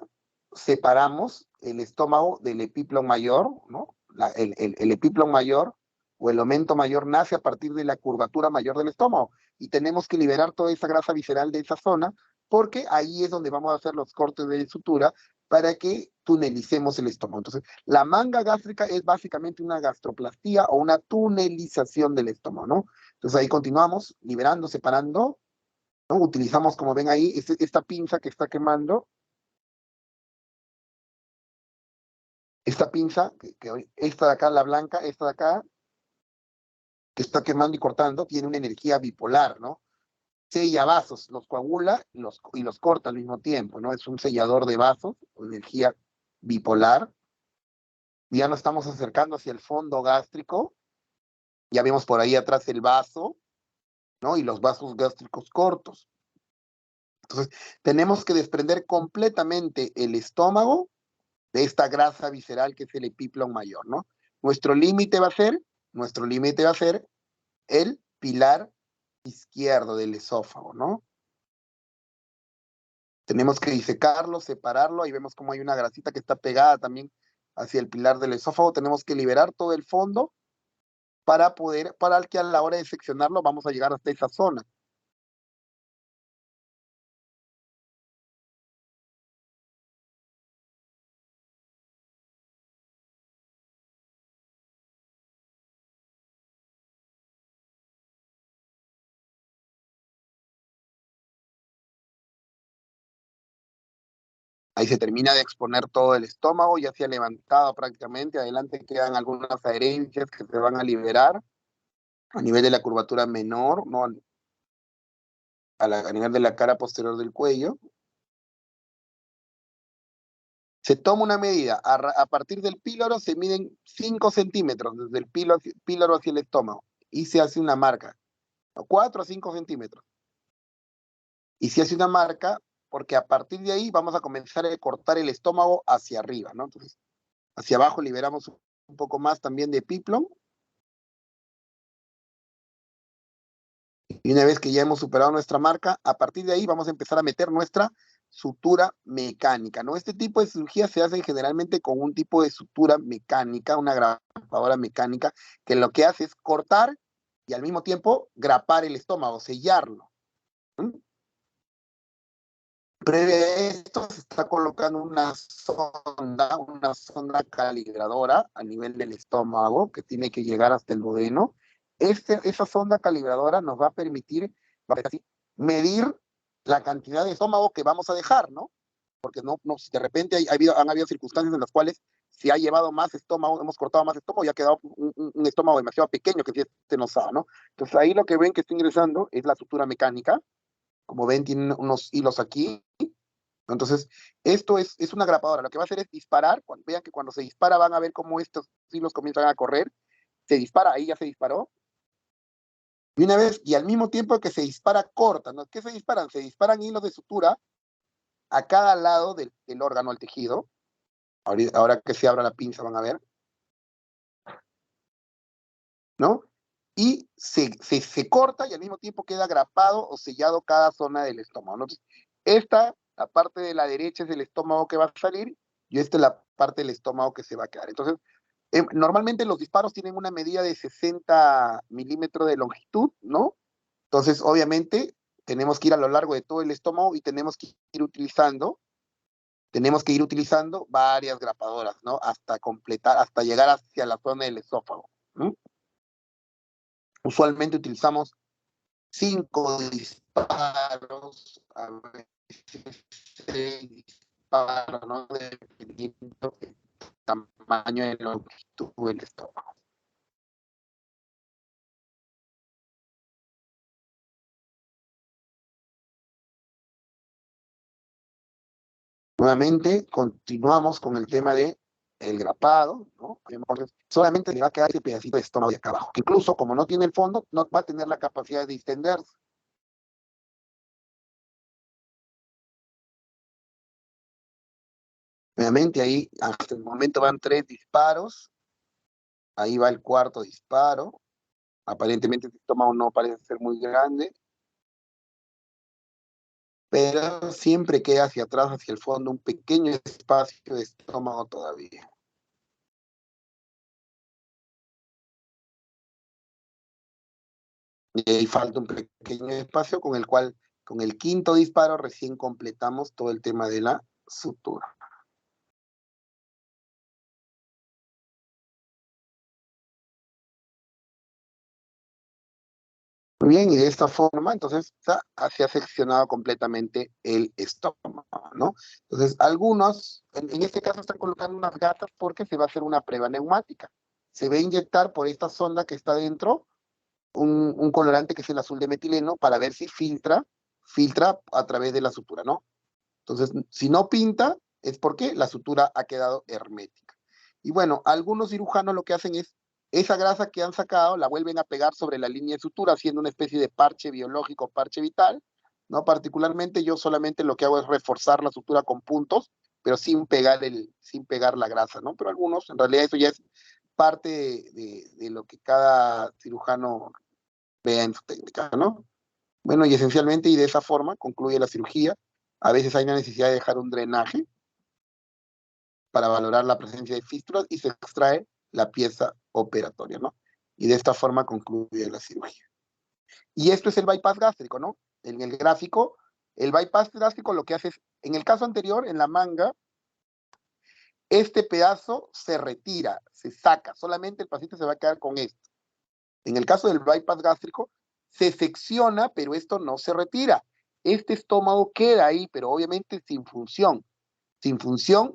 separamos el estómago del epiplon mayor, ¿no? El epiplon mayor o el aumento mayor nace a partir de la curvatura mayor del estómago, y tenemos que liberar toda esa grasa visceral de esa zona, porque ahí es donde vamos a hacer los cortes de sutura para que tunelicemos el estómago. Entonces, la manga gástrica es básicamente una gastroplastía o una tunelización del estómago, ¿no? Entonces ahí continuamos liberando, separando, ¿no? Utilizamos, como ven ahí, esta pinza que está quemando, esta pinza, esta de acá, la blanca, esta de acá, que está quemando y cortando, tiene una energía bipolar, ¿no? Sella vasos, los coagula y los corta al mismo tiempo, ¿no? Es un sellador de vasos, energía bipolar. Ya nos estamos acercando hacia el fondo gástrico, ya vemos por ahí atrás el vaso, ¿no? Y los vasos gástricos cortos. Entonces, tenemos que desprender completamente el estómago de esta grasa visceral que es el epiplon mayor, ¿no? Nuestro límite va a ser el pilar izquierdo del esófago, ¿no? Tenemos que disecarlo, separarlo, ahí vemos cómo hay una grasita que está pegada también hacia el pilar del esófago. Tenemos que liberar todo el fondo para que a la hora de seccionarlo vamos a llegar hasta esa zona. Ahí se termina de exponer todo el estómago, ya se ha levantado prácticamente. Adelante quedan algunas adherencias que se van a liberar a nivel de la curvatura menor, ¿no? A nivel de la cara posterior del cuello. Se toma una medida. A partir del píloro se miden 5 centímetros desde el píloro hacia el estómago y se hace una marca, 4 a 5 centímetros. Y se hace una marca porque a partir de ahí vamos a comenzar a cortar el estómago hacia arriba, ¿no? Entonces, hacia abajo liberamos un poco más también de epiplon. Y una vez que ya hemos superado nuestra marca, a partir de ahí vamos a empezar a meter nuestra sutura mecánica, ¿no? Este tipo de cirugía se hace generalmente con un tipo de sutura mecánica, una grapadora mecánica, que lo que hace es cortar y al mismo tiempo grapar el estómago, sellarlo. Previo a esto se está colocando una sonda calibradora a nivel del estómago que tiene que llegar hasta el duodeno. Esa sonda calibradora nos va a permitir medir la cantidad de estómago que vamos a dejar, ¿no? Porque no si de repente han habido circunstancias en las cuales se ha llevado más estómago, hemos cortado más estómago y ha quedado un estómago demasiado pequeño que este no sabe, ¿no? Entonces ahí lo que ven que está ingresando es la sutura mecánica. Como ven, tienen unos hilos aquí. Entonces, esto es una grapadora. Lo que va a hacer es disparar. Vean que cuando se dispara van a ver cómo estos hilos comienzan a correr. Se dispara, ahí ya se disparó. Y una vez, y al mismo tiempo que se dispara, corta, ¿no? ¿Qué se disparan? Se disparan hilos de sutura a cada lado del órgano, al tejido. Ahora que se abra la pinza van a ver, ¿no? Y se corta y al mismo tiempo queda grapado o sellado cada zona del estómago, ¿no? Entonces, la parte de la derecha es el estómago que va a salir y esta es la parte del estómago que se va a quedar. Entonces, Normalmente los disparos tienen una medida de 60 milímetros de longitud, ¿no? Entonces, obviamente, tenemos que ir a lo largo de todo el estómago y tenemos que ir utilizando varias grapadoras, ¿no? Hasta completar, hasta llegar hacia la zona del esófago, ¿no? Usualmente utilizamos 5 disparos, a veces 6 disparos, ¿no? Dependiendo del tamaño de la longitud del estómago. Nuevamente, continuamos con el tema de el grapado, ¿no? Solamente le va a quedar ese pedacito de estómago de acá abajo, que incluso como no tiene el fondo, no va a tener la capacidad de distenderse. Nuevamente ahí, hasta el momento van 3 disparos, ahí va el cuarto disparo, aparentemente el estómago no parece ser muy grande, pero siempre queda hacia atrás, hacia el fondo, un pequeño espacio de estómago todavía. Y ahí falta un pequeño espacio con el cual, con el quinto disparo, recién completamos todo el tema de la sutura. Muy bien, y de esta forma, entonces, se ha seccionado completamente el estómago, ¿no? Entonces, algunos, en este caso, están colocando unas gasas porque se va a hacer una prueba neumática. Se va a inyectar por esta sonda que está dentro un colorante que es el azul de metileno para ver si filtra a través de la sutura, ¿no? Entonces, si no pinta, es porque la sutura ha quedado hermética. Y bueno, algunos cirujanos lo que hacen es, esa grasa que han sacado la vuelven a pegar sobre la línea de sutura, haciendo una especie de parche biológico, parche vital, ¿no? Particularmente yo solamente lo que hago es reforzar la sutura con puntos, pero sin pegar la grasa, ¿no? Pero algunos, en realidad eso ya es parte de lo que cada cirujano vea en su técnica, ¿no? Bueno, y esencialmente, y de esa forma concluye la cirugía. A veces hay una necesidad de dejar un drenaje para valorar la presencia de fístulas y se extrae la pieza operatoria, ¿no? Y de esta forma concluye la cirugía. Y esto es el bypass gástrico, ¿no? En el gráfico, el bypass gástrico lo que hace es, en el caso anterior, en la manga, este pedazo se retira, se saca, solamente el paciente se va a quedar con esto. En el caso del bypass gástrico, se secciona, pero esto no se retira. Este estómago queda ahí, pero obviamente sin función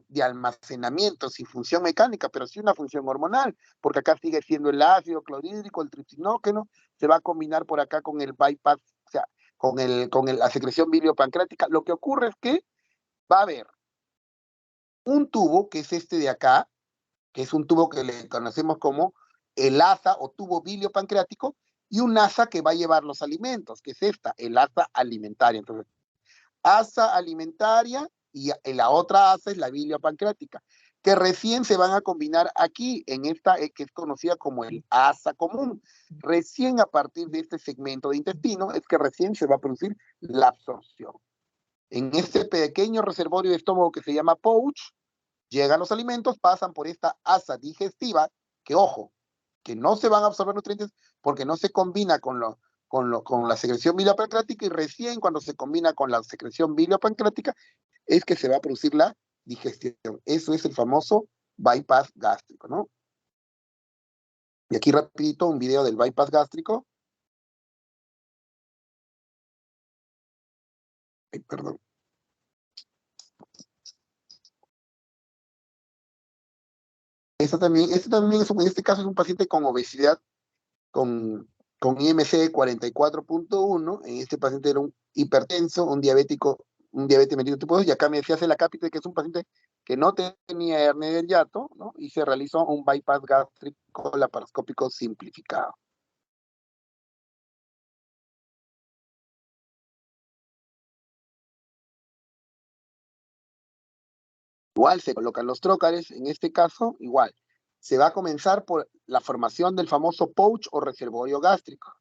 de almacenamiento, sin función mecánica, pero sí una función hormonal, porque acá sigue siendo el ácido clorhídrico, el tripsinógeno, se va a combinar por acá con el bypass, o sea, la secreción biliopancreática. Lo que ocurre es que va a haber un tubo, que es este de acá, que es un tubo que le conocemos como el asa o tubo biliopancreático, y un asa que va a llevar los alimentos, que es esta, el asa alimentaria. Entonces, asa alimentaria y la otra asa es la biliopancreática, que recién se van a combinar aquí, en esta que es conocida como el asa común. Recién a partir de este segmento de intestino es que recién se va a producir la absorción. En este pequeño reservorio de estómago que se llama pouch, llegan los alimentos, pasan por esta asa digestiva, que ojo, que no se van a absorber nutrientes porque no se combina con la secreción biliopancreática, y recién cuando se combina con la secreción biliopancreática es que se va a producir la digestión. Eso es el famoso bypass gástrico, ¿no? Y aquí rapidito un video del bypass gástrico. Ay, perdón. Este también en este caso es un paciente con obesidad, con IMC 44.1, en este paciente era un hipertenso, un diabetes mellitus tipo 2, y acá me decía hace la cápita que es un paciente que no tenía hernia del hiato, ¿no? Y se realizó un bypass gástrico laparoscópico simplificado. Igual se colocan los trócares, en este caso, igual. Se va a comenzar por la formación del famoso pouch o reservorio gástrico.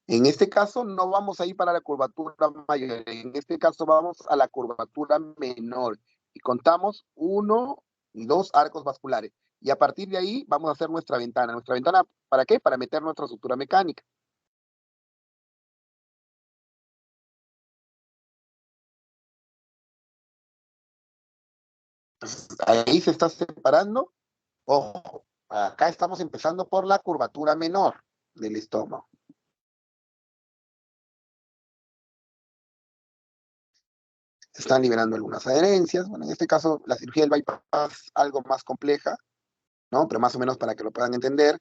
En este caso no vamos a ir para la curvatura mayor, en este caso vamos a la curvatura menor y contamos 1, y 2 arcos vasculares. Y a partir de ahí vamos a hacer nuestra ventana. ¿Nuestra ventana para qué? Para meter nuestra sutura mecánica. Entonces, ahí se está separando. Ojo, acá estamos empezando por la curvatura menor del estómago. Se están liberando algunas adherencias. Bueno, en este caso, la cirugía del bypass es algo más compleja, ¿no? Pero más o menos para que lo puedan entender.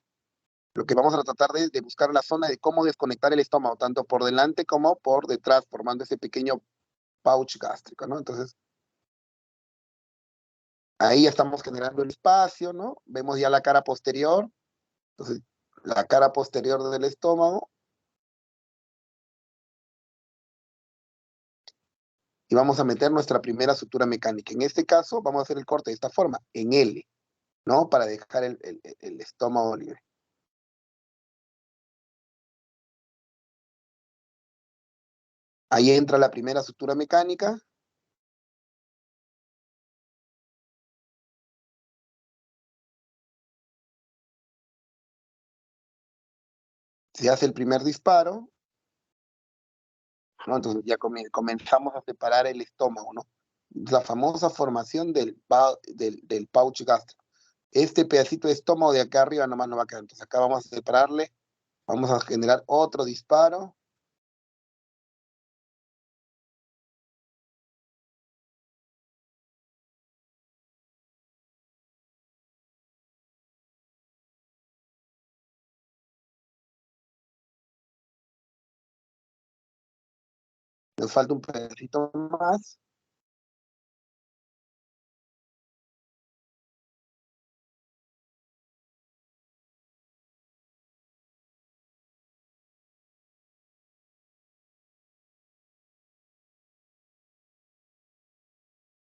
Lo que vamos a tratar de buscar la zona de cómo desconectar el estómago, tanto por delante como por detrás, formando ese pequeño pouch gástrico, ¿no? Entonces, ahí ya estamos generando el espacio, ¿no? Vemos ya la cara posterior. Entonces, la cara posterior del estómago. Y vamos a meter nuestra primera sutura mecánica. En este caso, vamos a hacer el corte de esta forma, en L, ¿no? Para dejar el estómago libre. Ahí entra la primera sutura mecánica. Se hace el primer disparo, ¿no? Entonces ya comenzamos a separar el estómago, ¿no? La famosa formación del pouch gástrico. Este pedacito de estómago de acá arriba nomás no va a quedar. Entonces acá vamos a separarle, vamos a generar otro disparo. Nos falta un pedacito más.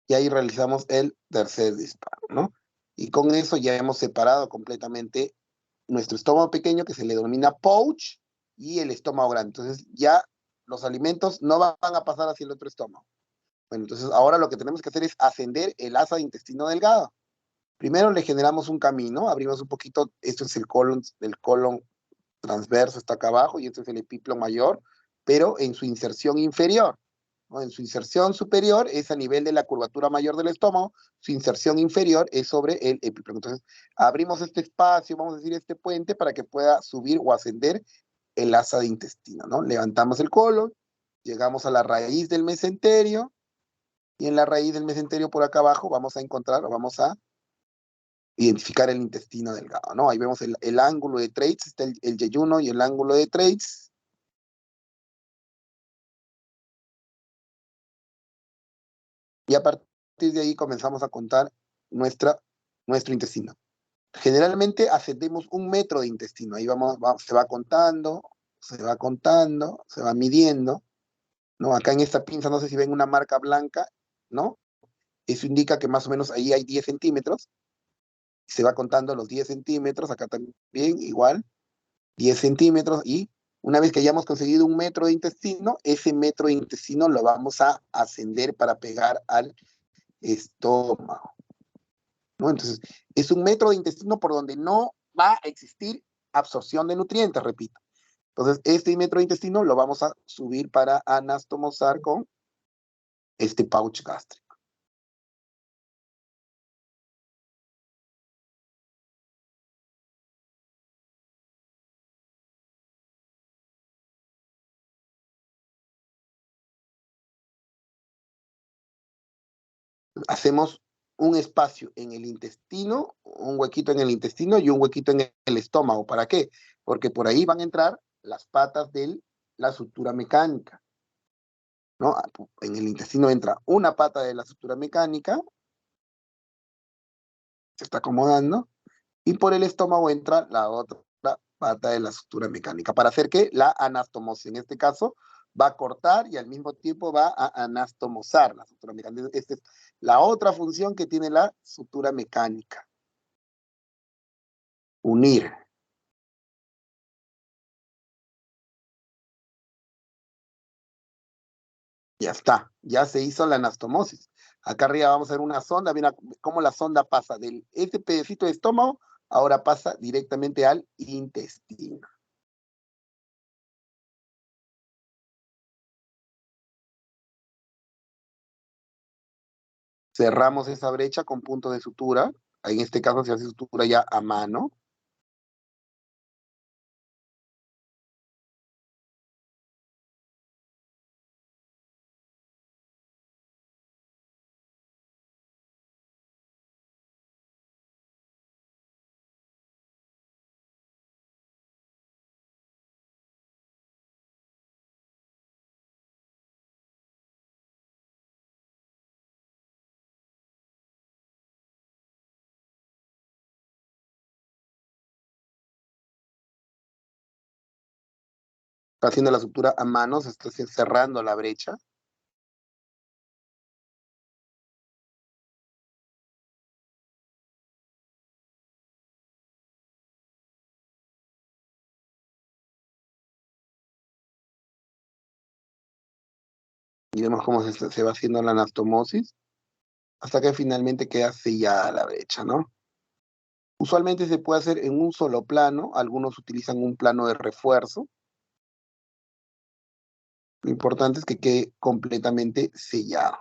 Y ahí realizamos el tercer disparo, ¿no? Y con eso ya hemos separado completamente nuestro estómago pequeño, que se le denomina pouch, y el estómago grande. Entonces ya los alimentos no van a pasar hacia el otro estómago. Bueno, entonces ahora lo que tenemos que hacer es ascender el asa de intestino delgado. Primero le generamos un camino, abrimos un poquito, esto es el colon transverso, está acá abajo, y esto es el epíplomo mayor, pero en su inserción inferior, ¿no? En su inserción superior es a nivel de la curvatura mayor del estómago, su inserción inferior es sobre el epíplomo. Entonces, abrimos este espacio, vamos a decir este puente, para que pueda subir o ascender el asa de intestino, ¿no? Levantamos el colon, llegamos a la raíz del mesenterio, y en la raíz del mesenterio por acá abajo vamos a encontrar, o vamos a identificar el intestino delgado, ¿no? Ahí vemos el ángulo de Treitz, está el yeyuno y el ángulo de Treitz. Y a partir de ahí comenzamos a contar nuestro intestino. Generalmente ascendemos 1 metro de intestino, ahí se va contando, se va midiendo, ¿no? Acá en esta pinza, no sé si ven una marca blanca, ¿no? Eso indica que más o menos ahí hay 10 centímetros, se va contando los 10 centímetros, acá también igual, 10 centímetros, y una vez que hayamos conseguido 1 metro de intestino, ese metro de intestino lo vamos a ascender para pegar al estómago, ¿no? Entonces, es 1 metro de intestino por donde no va a existir absorción de nutrientes, repito. Entonces, este metro de intestino lo vamos a subir para anastomosar con este pouch gástrico. Hacemos un espacio en el intestino, un huequito en el intestino y un huequito en el estómago. ¿Para qué? Porque por ahí van a entrar las patas de la sutura mecánica, ¿no? En el intestino entra una pata de la sutura mecánica, se está acomodando, y por el estómago entra la otra pata de la sutura mecánica. ¿Para hacer qué? La anastomosis. En este caso, va a cortar y al mismo tiempo va a anastomosar la sutura mecánica. Esta es la otra función que tiene la sutura mecánica. Unir. Ya está, ya se hizo la anastomosis. Acá arriba vamos a ver una sonda, mira cómo la sonda pasa del ese pedacito de estómago, ahora pasa directamente al intestino. Cerramos esa brecha con puntos de sutura. En este caso se hace sutura ya a mano. Está haciendo la sutura a mano, se está cerrando la brecha. Y vemos cómo se va haciendo la anastomosis hasta que finalmente queda sellada la brecha, ¿no? Usualmente se puede hacer en un solo plano, algunos utilizan un plano de refuerzo. Lo importante es que quede completamente sellado.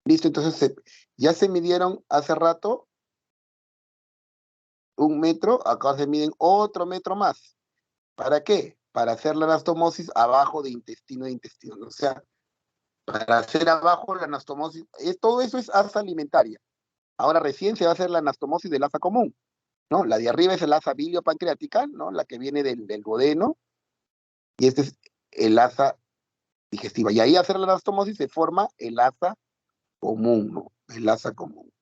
Listo, entonces ya se midieron hace rato 1 metro, acá se miden otro metro más. ¿Para qué? Para hacer la anastomosis abajo de intestino a intestino. O sea, para hacer abajo la anastomosis, todo eso es asa alimentaria. Ahora recién se va a hacer la anastomosis del asa común, ¿no? La de arriba es el asa biliopancreática, ¿no? La que viene del duodeno, y este es el asa digestiva. Y ahí hacer la anastomosis se forma el asa común, ¿no? El asa común.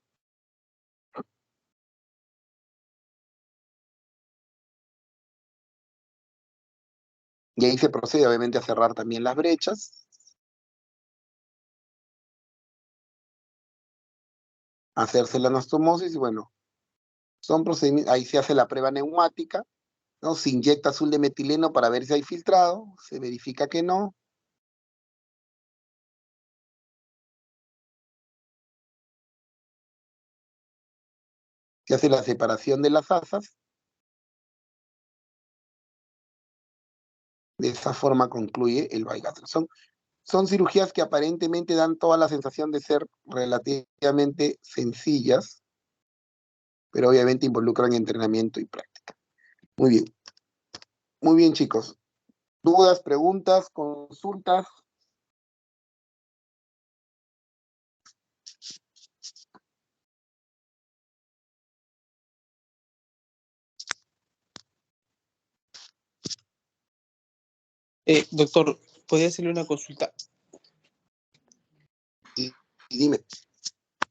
Y ahí se procede obviamente a cerrar también las brechas, a hacerse la anastomosis, y bueno, son procedimientos, ahí se hace la prueba neumática, ¿no? Se inyecta azul de metileno para ver si hay filtrado, se verifica que no. Se hace la separación de las asas. De esa forma concluye el bypass. Son cirugías que aparentemente dan toda la sensación de ser relativamente sencillas, pero obviamente involucran entrenamiento y práctica. Muy bien. Muy bien, chicos. ¿Dudas, preguntas, consultas? Doctor, ¿podría hacerle una consulta? Y dime.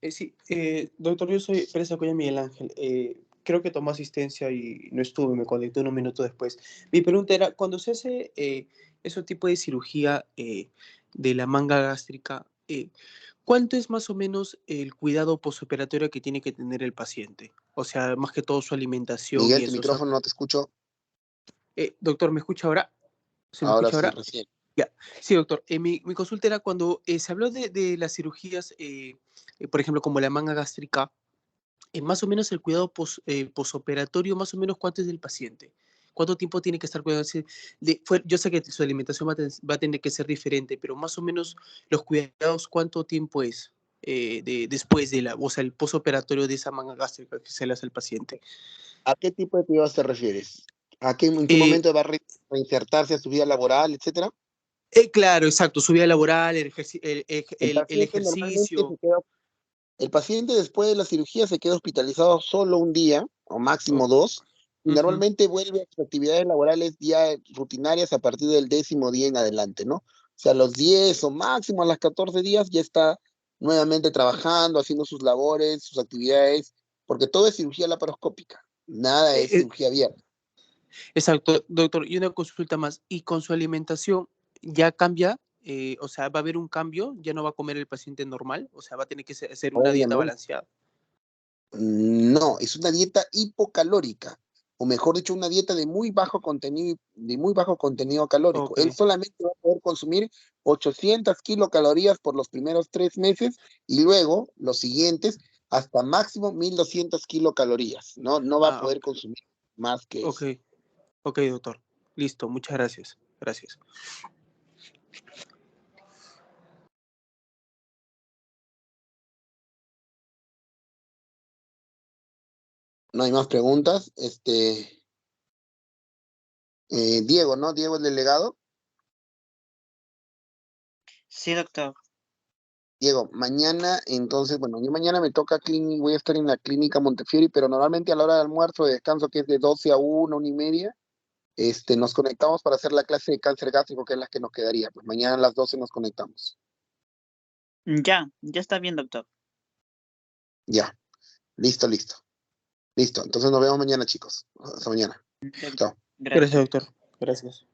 Sí, doctor, yo soy Pérez Acuña Miguel Ángel. Creo que tomó asistencia y no estuve, me conecté unos minutos después. Mi pregunta era, cuando se hace ese tipo de cirugía de la manga gástrica, ¿cuánto es más o menos el cuidado postoperatorio que tiene que tener el paciente? O sea, más que todo su alimentación Miguel, y tu eso. O sea, micrófono no te escucho. doctor, ¿me escucha ahora? ¿Se me Ahora escucha sí, ahora? recién. Ya, sí, doctor. Mi consulta era cuando se habló de las cirugías, por ejemplo, como la manga gástrica, más o menos el cuidado posoperatorio, más o menos cuánto es del paciente. ¿Cuánto tiempo tiene que estar cuidándose? Yo sé que su alimentación va a tener que ser diferente, pero más o menos los cuidados, ¿cuánto tiempo es después o sea, el posoperatorio de esa manga gástrica que se le hace al paciente? ¿A qué tipo de cuidados te refieres? ¿En qué Eh, momento va a reinsertarse a su vida laboral, etcétera? claro, exacto, su vida laboral, El el paciente normalmente ejercicio. se queda. El paciente después de la cirugía se queda hospitalizado solo un día, o máximo 2, y Ujú. normalmente vuelve a sus actividades laborales ya rutinarias a partir del 10º día en adelante, ¿no? O sea, a los 10 o máximo a los 14 días ya está nuevamente trabajando, haciendo sus labores, sus actividades, porque todo es cirugía laparoscópica, nada es Eh, cirugía abierta. Exacto, doctor. Y una consulta más. ¿Y con su alimentación ya cambia? O sea, ¿va a haber un cambio? ¿Ya no va a comer el paciente normal? O sea, ¿va a tener que hacer una dieta Obviamente, balanceada? No, es una dieta hipocalórica, o mejor dicho, una dieta de muy bajo contenido calórico. Ok, Él solamente va a poder consumir 800 kilocalorías por los primeros 3 meses y luego los siguientes hasta máximo 1200 kilocalorías. No va a poder ok, consumir más que ok, eso. ok, doctor. Listo, muchas gracias. Gracias. No hay más preguntas. Diego, ¿no? Diego, el delegado. Sí, doctor. Diego, mañana, entonces, bueno, yo mañana me toca clínica, voy a estar en la clínica Montefiori, pero normalmente a la hora de almuerzo, de descanso, que es de 12 a 1, 1:30, nos conectamos para hacer la clase de cáncer gástrico, que es la que nos quedaría. Pues mañana a las 12 nos conectamos. Ya está bien, doctor. Ya, listo. Listo, entonces nos vemos mañana, chicos. Hasta mañana. Ya, Chao. gracias. Gracias, doctor. Gracias.